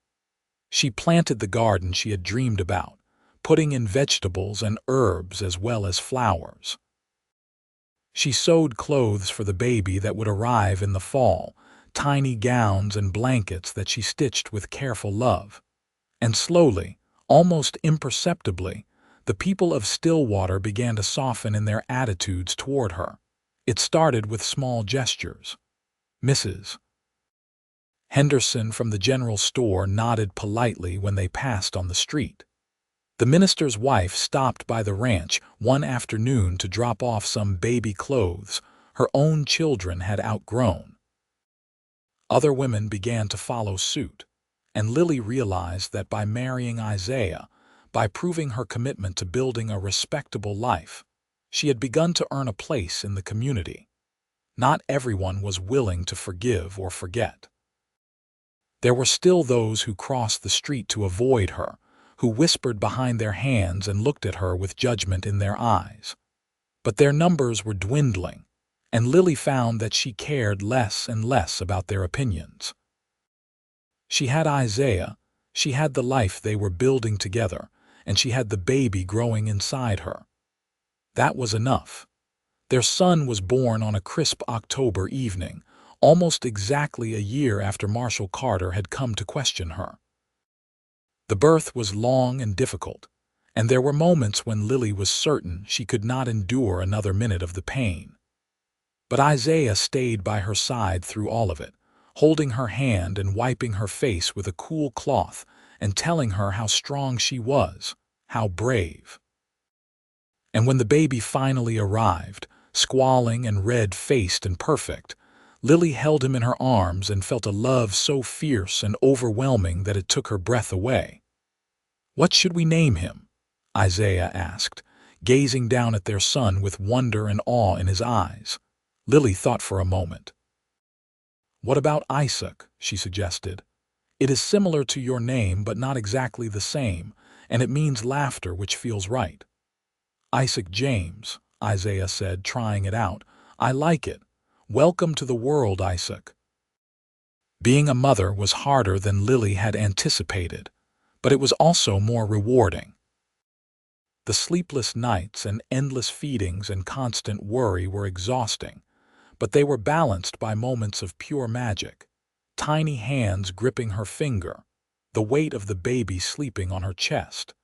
She planted the garden she had dreamed about, putting in vegetables and herbs as well as flowers. She sewed clothes for the baby that would arrive in the fall, tiny gowns and blankets that she stitched with careful love. And slowly, almost imperceptibly, the people of Stillwater began to soften in their attitudes toward her. It started with small gestures. Mrs. Henderson from the general store nodded politely when they passed on the street. The minister's wife stopped by the ranch one afternoon to drop off some baby clothes her own children had outgrown. Other women began to follow suit, and Lily realized that by marrying Isaiah, by proving her commitment to building a respectable life, she had begun to earn a place in the community. Not everyone was willing to forgive or forget. There were still those who crossed the street to avoid her, who whispered behind their hands and looked at her with judgment in their eyes. But their numbers were dwindling, and Lily found that she cared less and less about their opinions. She had Isaiah, she had the life they were building together, and she had the baby growing inside her. That was enough. Their son was born on a crisp October evening, almost exactly a year after Marshall Carter had come to question her. The birth was long and difficult, and there were moments when Lily was certain she could not endure another minute of the pain. But Isaiah stayed by her side through all of it, holding her hand and wiping her face with a cool cloth and telling her how strong she was, how brave. And when the baby finally arrived, squalling and red-faced and perfect, Lily held him in her arms and felt a love so fierce and overwhelming that it took her breath away. "What should we name him?" Isaiah asked, gazing down at their son with wonder and awe in his eyes. Lily thought for a moment. "What about Isaac?" she suggested. "It is similar to your name but not exactly the same, and it means laughter, which feels right." "Isaac James," Isaiah said, trying it out. "I like it. Welcome to the world, Isaac." Being a mother was harder than Lily had anticipated, but it was also more rewarding. The sleepless nights and endless feedings and constant worry were exhausting, but they were balanced by moments of pure magic. Tiny hands gripping her finger, the weight of the baby sleeping on her chest,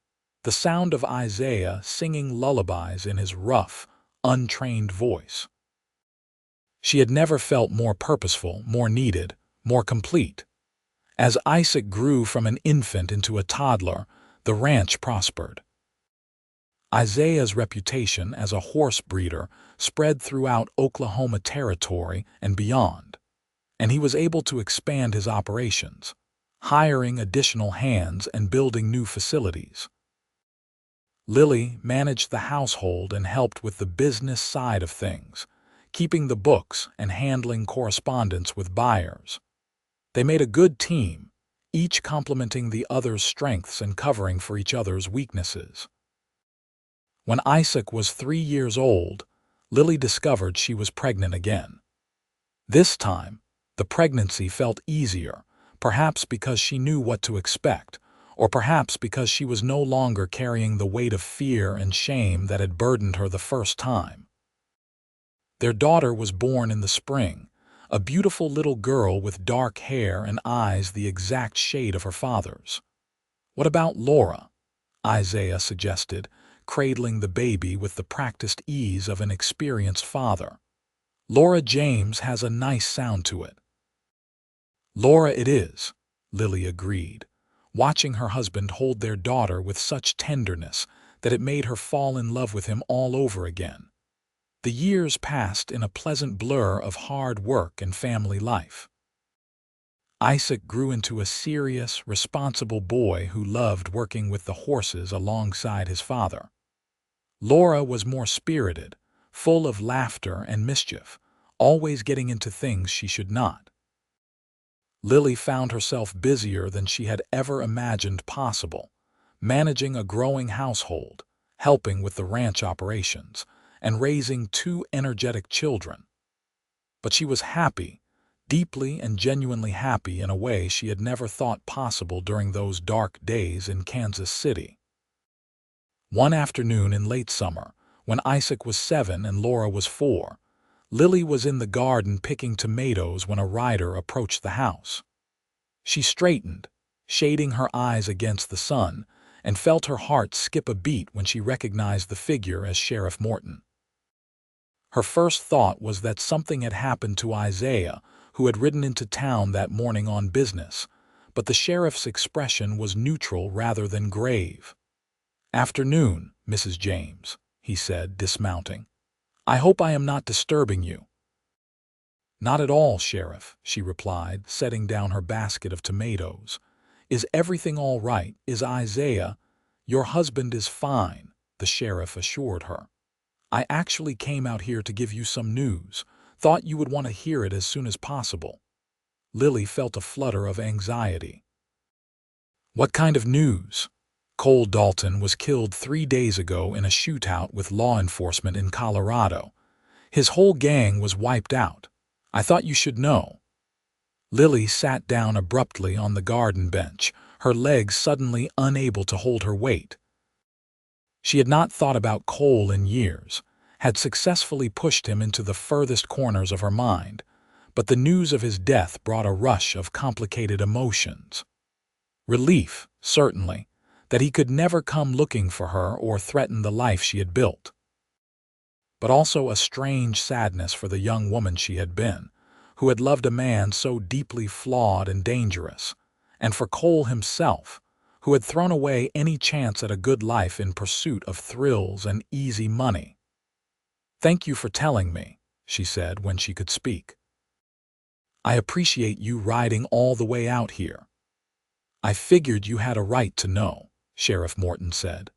the sound of Isaiah singing lullabies in his rough, untrained voice. She had never felt more purposeful, more needed, more complete. As Isaac grew from an infant into a toddler, the ranch prospered. Isaiah's reputation as a horse breeder spread throughout Oklahoma Territory and beyond, and he was able to expand his operations, hiring additional hands and building new facilities. Lily managed the household and helped with the business side of things, keeping the books and handling correspondence with buyers. They made a good team, each complementing the other's strengths and covering for each other's weaknesses. When Isaac was 3 years old, Lily discovered she was pregnant again. This time, the pregnancy felt easier, perhaps because she knew what to expect, or perhaps because she was no longer carrying the weight of fear and shame that had burdened her the first time. Their daughter was born in the spring, a beautiful little girl with dark hair and eyes the exact shade of her father's. "What about Laura?" Isaiah suggested, cradling the baby with the practiced ease of an experienced father. "Laura James has a nice sound to it." "Laura it is," Lily agreed, watching her husband hold their daughter with such tenderness that it made her fall in love with him all over again. The years passed in a pleasant blur of hard work and family life. Isaac grew into a serious, responsible boy who loved working with the horses alongside his father. Laura was more spirited, full of laughter and mischief, always getting into things she should not. Lily found herself busier than she had ever imagined possible, managing a growing household, helping with the ranch operations, and raising 2 energetic children. But she was happy, deeply and genuinely happy in a way she had never thought possible during those dark days in Kansas City. One afternoon in late summer, when Isaac was 7 and Laura was 4, Lily was in the garden picking tomatoes when a rider approached the house. She straightened, shading her eyes against the sun, and felt her heart skip a beat when she recognized the figure as Sheriff Morton. Her first thought was that something had happened to Isaiah, who had ridden into town that morning on business, but the sheriff's expression was neutral rather than grave. "Afternoon, Mrs. James," he said, dismounting. "I hope I am not disturbing you." "Not at all, Sheriff," she replied, setting down her basket of tomatoes. "Is everything all right? Is Isaiah—" "Your husband is fine," the sheriff assured her. "I actually came out here to give you some news. Thought you would want to hear it as soon as possible." Lily felt a flutter of anxiety. "What kind of news?" "Cole Dalton was killed 3 days ago in a shootout with law enforcement in Colorado. His whole gang was wiped out. I thought you should know." Lily sat down abruptly on the garden bench, her legs suddenly unable to hold her weight. She had not thought about Cole in years, had successfully pushed him into the furthest corners of her mind, but the news of his death brought a rush of complicated emotions. Relief, certainly, that he could never come looking for her or threaten the life she had built. But also a strange sadness for the young woman she had been, who had loved a man so deeply flawed and dangerous, and for Cole himself, who had thrown away any chance at a good life in pursuit of thrills and easy money. "Thank you for telling me," she said when she could speak. "I appreciate you riding all the way out here." "I figured you had a right to know," Sheriff Morton said.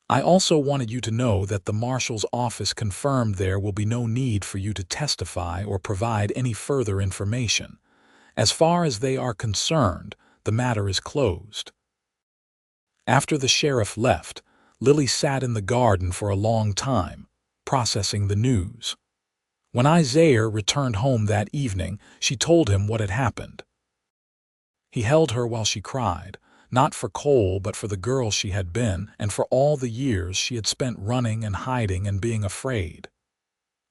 "I also wanted you to know that the marshal's office confirmed there will be no need for you to testify or provide any further information. As far as they are concerned, the matter is closed." After the sheriff left, Lily sat in the garden for a long time, processing the news. When Isaiah returned home that evening, she told him what had happened. He held her while she cried, not for Cole but for the girl she had been and for all the years she had spent running and hiding and being afraid.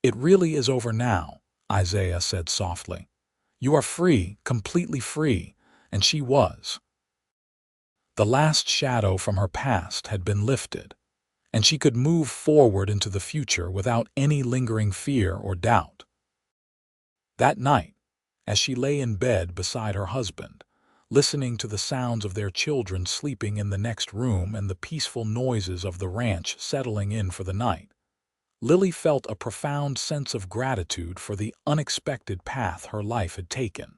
"It really is over now," Isaiah said softly. "You are free, completely free," and she was. The last shadow from her past had been lifted, and she could move forward into the future without any lingering fear or doubt. That night, as she lay in bed beside her husband, listening to the sounds of their children sleeping in the next room and the peaceful noises of the ranch settling in for the night, Lily felt a profound sense of gratitude for the unexpected path her life had taken.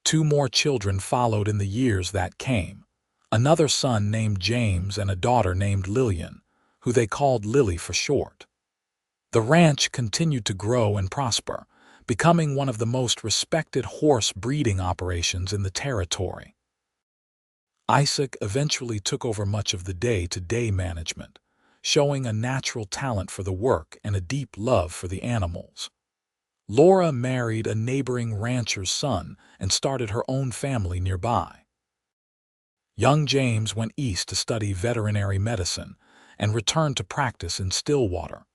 2 more children followed in the years that came, another son named James and a daughter named Lillian, who they called Lily for short. The ranch continued to grow and prosper, becoming one of the most respected horse breeding operations in the territory. Isaac eventually took over much of the day-to-day management, showing a natural talent for the work and a deep love for the animals. Laura married a neighboring rancher's son and started her own family nearby. Young James went east to study veterinary medicine and returned to practice in Stillwater,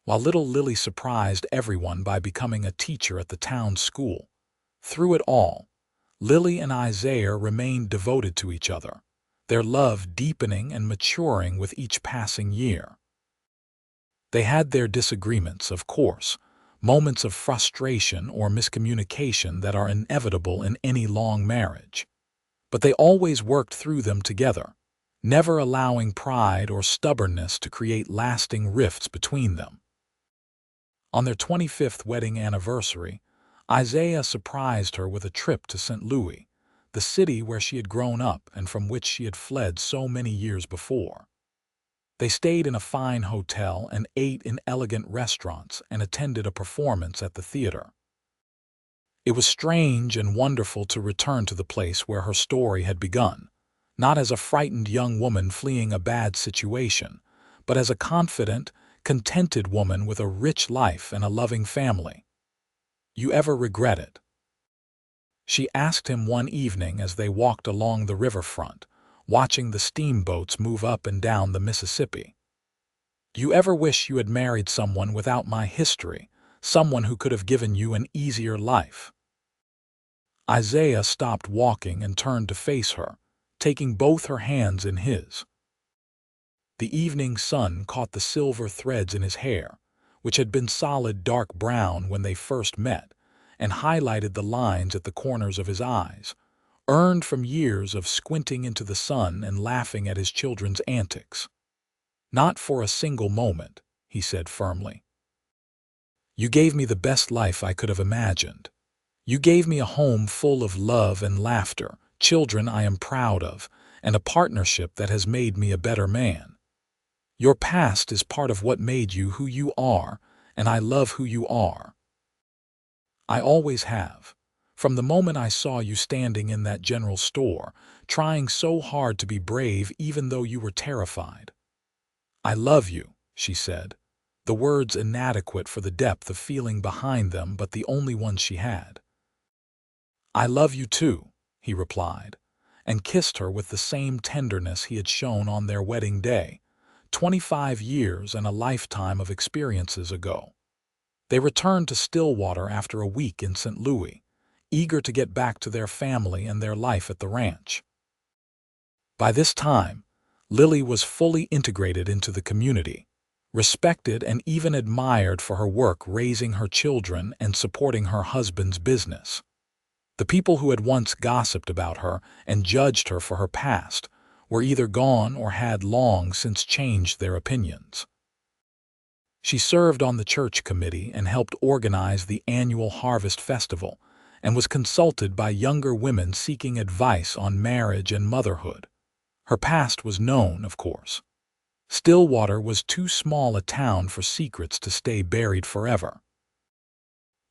while little Lily surprised everyone by becoming a teacher at the town school. Through it all, Lily and Isaiah remained devoted to each other, their love deepening and maturing with each passing year. They had their disagreements, of course, moments of frustration or miscommunication that are inevitable in any long marriage. But they always worked through them together, never allowing pride or stubbornness to create lasting rifts between them. On their 25th wedding anniversary, Isaiah surprised her with a trip to St. Louis, the city where she had grown up and from which she had fled so many years before. They stayed in a fine hotel and ate in elegant restaurants and attended a performance at the theater. It was strange and wonderful to return to the place where her story had begun, not as a frightened young woman fleeing a bad situation, but as a confident, contented woman with a rich life and a loving family. "You ever regret it?" she asked him one evening as they walked along the riverfront, watching the steamboats move up and down the Mississippi. "Do you ever wish you had married someone without my history, someone who could have given you an easier life?" Isaiah stopped walking and turned to face her, taking both her hands in his. The evening sun caught the silver threads in his hair, which had been solid dark brown when they first met, and highlighted the lines at the corners of his eyes, earned from years of squinting into the sun and laughing at his children's antics. "Not for a single moment," he said firmly. "You gave me the best life I could have imagined. You gave me a home full of love and laughter, children I am proud of, and a partnership that has made me a better man. Your past is part of what made you who you are, and I love who you are. I always have. From the moment I saw you standing in that general store, trying so hard to be brave even though you were terrified." "I love you," she said, the words inadequate for the depth of feeling behind them but the only ones she had. "I love you too," he replied, and kissed her with the same tenderness he had shown on their wedding day, 25 years and a lifetime of experiences ago. They returned to Stillwater after a week in St. Louis, eager to get back to their family and their life at the ranch. By this time, Lily was fully integrated into the community, respected and even admired for her work raising her children and supporting her husband's business. The people who had once gossiped about her and judged her for her past were either gone or had long since changed their opinions. She served on the church committee and helped organize the annual Harvest Festival, and was consulted by younger women seeking advice on marriage and motherhood. Her past was known, of course. Stillwater was too small a town for secrets to stay buried forever.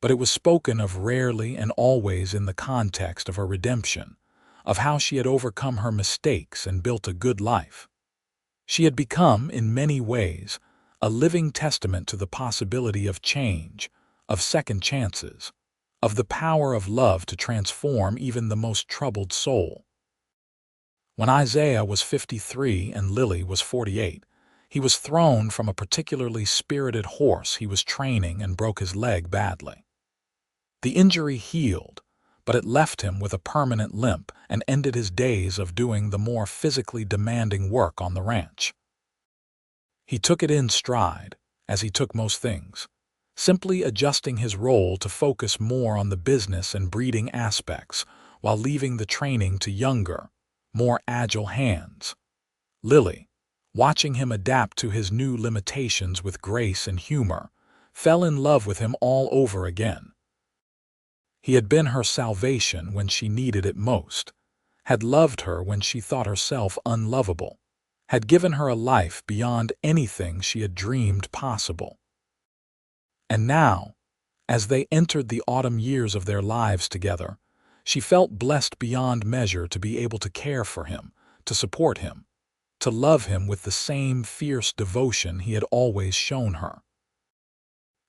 But it was spoken of rarely and always in the context of her redemption, of how she had overcome her mistakes and built a good life. She had become, in many ways, a living testament to the possibility of change, of second chances, of the power of love to transform even the most troubled soul. When Isaiah was 53 and Lily was 48, he was thrown from a particularly spirited horse he was training and broke his leg badly. The injury healed, but it left him with a permanent limp and ended his days of doing the more physically demanding work on the ranch. He took it in stride, as he took most things, simply adjusting his role to focus more on the business and breeding aspects, while leaving the training to younger, more agile hands. Lily, watching him adapt to his new limitations with grace and humor, fell in love with him all over again. He had been her salvation when she needed it most, had loved her when she thought herself unlovable, had given her a life beyond anything she had dreamed possible. And now, as they entered the autumn years of their lives together, she felt blessed beyond measure to be able to care for him, to support him, to love him with the same fierce devotion he had always shown her.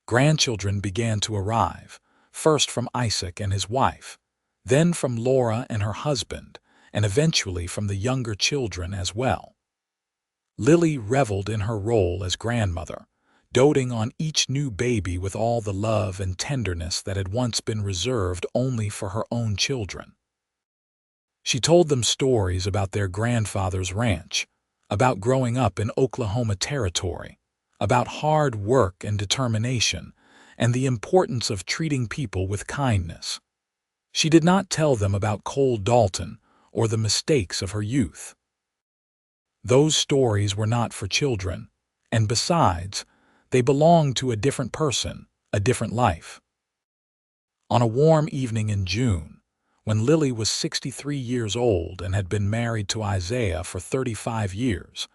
Grandchildren began to arrive, first from Isaac and his wife, then from Laura and her husband, and eventually from the younger children as well. Lily reveled in her role as grandmother, doting on each new baby with all the love and tenderness that had once been reserved only for her own children. She told them stories about their grandfather's ranch, about growing up in Oklahoma Territory, about hard work and determination, and the importance of treating people with kindness. She did not tell them about Cole Dalton or the mistakes of her youth. Those stories were not for children, and besides, they belonged to a different person, a different life. On a warm evening in June, when Lily was 63 years old and had been married to Isaiah for 35 years,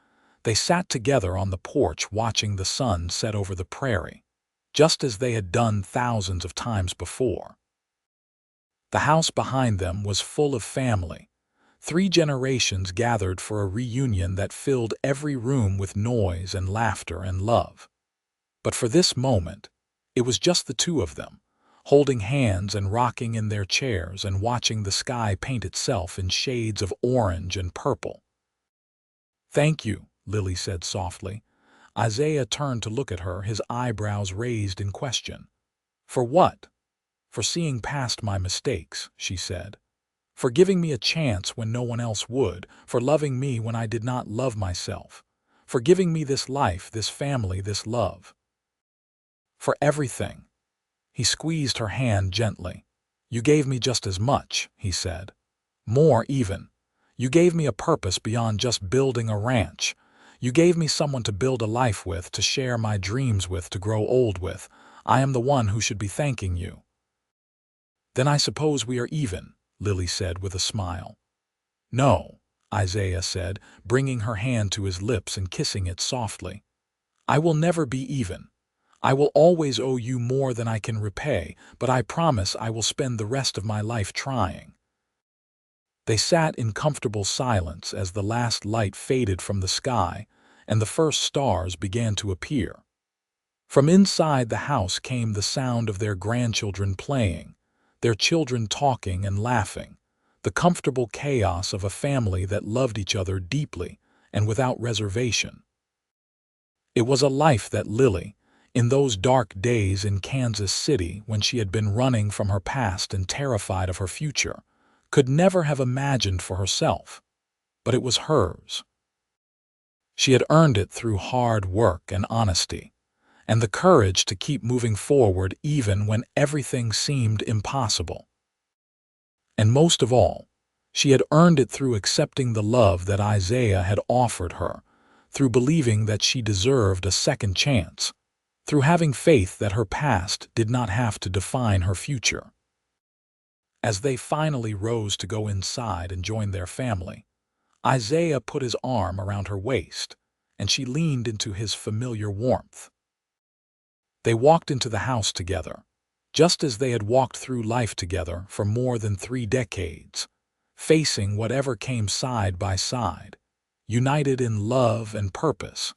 they sat together on the porch watching the sun set over the prairie, just as they had done thousands of times before. The house behind them was full of family. 3 generations gathered for a reunion that filled every room with noise and laughter and love. But for this moment, it was just the two of them, holding hands and rocking in their chairs and watching the sky paint itself in shades of orange and purple. "Thank you," Lily said softly. Isaiah turned to look at her, his eyebrows raised in question. "For what?" "For seeing past my mistakes," she said. "For giving me a chance when no one else would, for loving me when I did not love myself, for giving me this life, this family, this love. For everything." He squeezed her hand gently. "You gave me just as much," he said. "More even. You gave me a purpose beyond just building a ranch. You gave me someone to build a life with, to share my dreams with, to grow old with. I am the one who should be thanking you." "Then I suppose we are even," Lily said with a smile. "No," Isaiah said, bringing her hand to his lips and kissing it softly. "I will never be even. I will always owe you more than I can repay, but I promise I will spend the rest of my life trying." They sat in comfortable silence as the last light faded from the sky and the first stars began to appear. From inside the house came the sound of their grandchildren playing, their children talking and laughing, the comfortable chaos of a family that loved each other deeply and without reservation. It was a life that Lily, in those dark days in Kansas City when she had been running from her past and terrified of her future, could never have imagined for herself, but it was hers. She had earned it through hard work and honesty, and the courage to keep moving forward even when everything seemed impossible. And most of all, she had earned it through accepting the love that Isaiah had offered her, through believing that she deserved a second chance, through having faith that her past did not have to define her future. As they finally rose to go inside and join their family, Isaiah put his arm around her waist, and she leaned into his familiar warmth. They walked into the house together, just as they had walked through life together for more than 3 decades, facing whatever came side by side, united in love and purpose,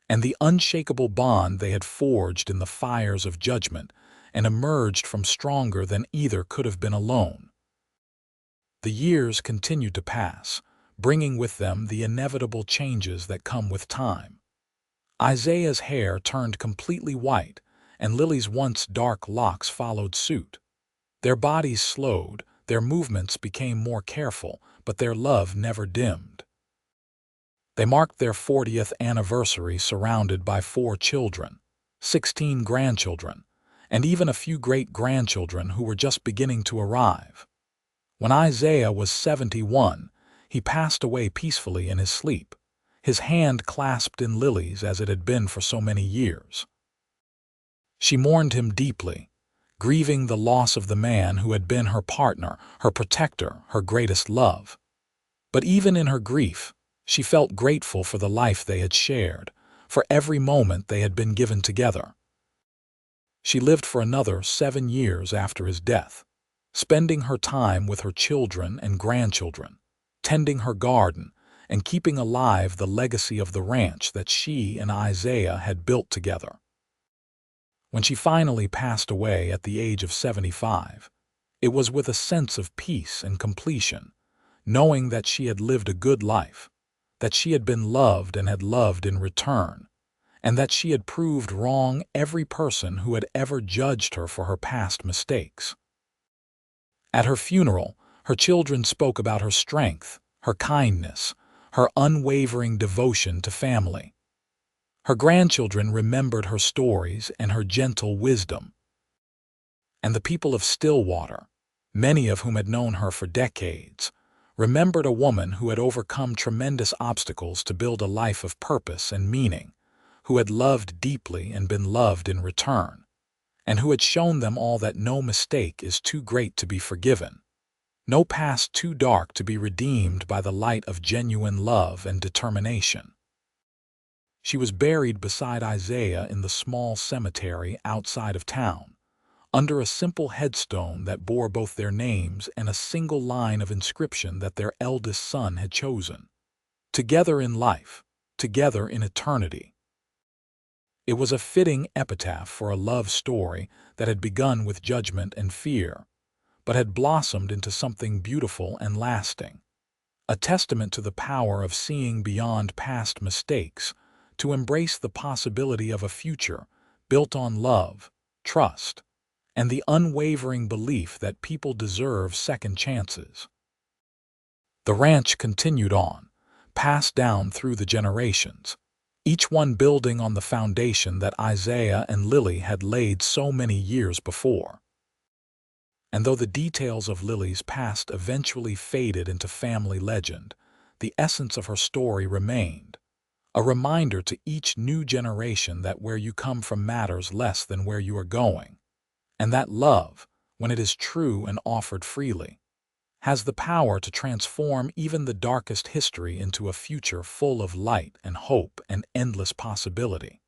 and the unshakable bond they had forged in the fires of judgment and emerged from stronger than either could have been alone. The years continued to pass, bringing with them the inevitable changes that come with time. Isaiah's hair turned completely white, and Lily's once dark locks followed suit. Their bodies slowed, their movements became more careful, but their love never dimmed. They marked their 40th anniversary surrounded by 4 children, 16 grandchildren, and even a few great-grandchildren who were just beginning to arrive. When Isaiah was 71, he passed away peacefully in his sleep, his hand clasped in Lily's as it had been for so many years. She mourned him deeply, grieving the loss of the man who had been her partner, her protector, her greatest love. But even in her grief, she felt grateful for the life they had shared, for every moment they had been given together. She lived for another 7 years after his death, spending her time with her children and grandchildren, tending her garden, and keeping alive the legacy of the ranch that she and Isaiah had built together. When she finally passed away at the age of 75, it was with a sense of peace and completion, knowing that she had lived a good life, that she had been loved and had loved in return, and that she had proved wrong every person who had ever judged her for her past mistakes. At her funeral, her children spoke about her strength, her kindness, her unwavering devotion to family. Her grandchildren remembered her stories and her gentle wisdom. And the people of Stillwater, many of whom had known her for decades, remembered a woman who had overcome tremendous obstacles to build a life of purpose and meaning, who had loved deeply and been loved in return, and who had shown them all that no mistake is too great to be forgiven, no past too dark to be redeemed by the light of genuine love and determination. She was buried beside Isaiah in the small cemetery outside of town, under a simple headstone that bore both their names and a single line of inscription that their eldest son had chosen. Together in life, together in eternity. It was a fitting epitaph for a love story that had begun with judgment and fear, but had blossomed into something beautiful and lasting, a testament to the power of seeing beyond past mistakes to embrace the possibility of a future built on love, trust, and the unwavering belief that people deserve second chances. The ranch continued on, passed down through the generations, each one building on the foundation that Isaiah and Lily had laid so many years before. And though the details of Lily's past eventually faded into family legend, the essence of her story remained, a reminder to each new generation that where you come from matters less than where you are going, and that love, when it is true and offered freely, has the power to transform even the darkest history into a future full of light and hope and endless possibility.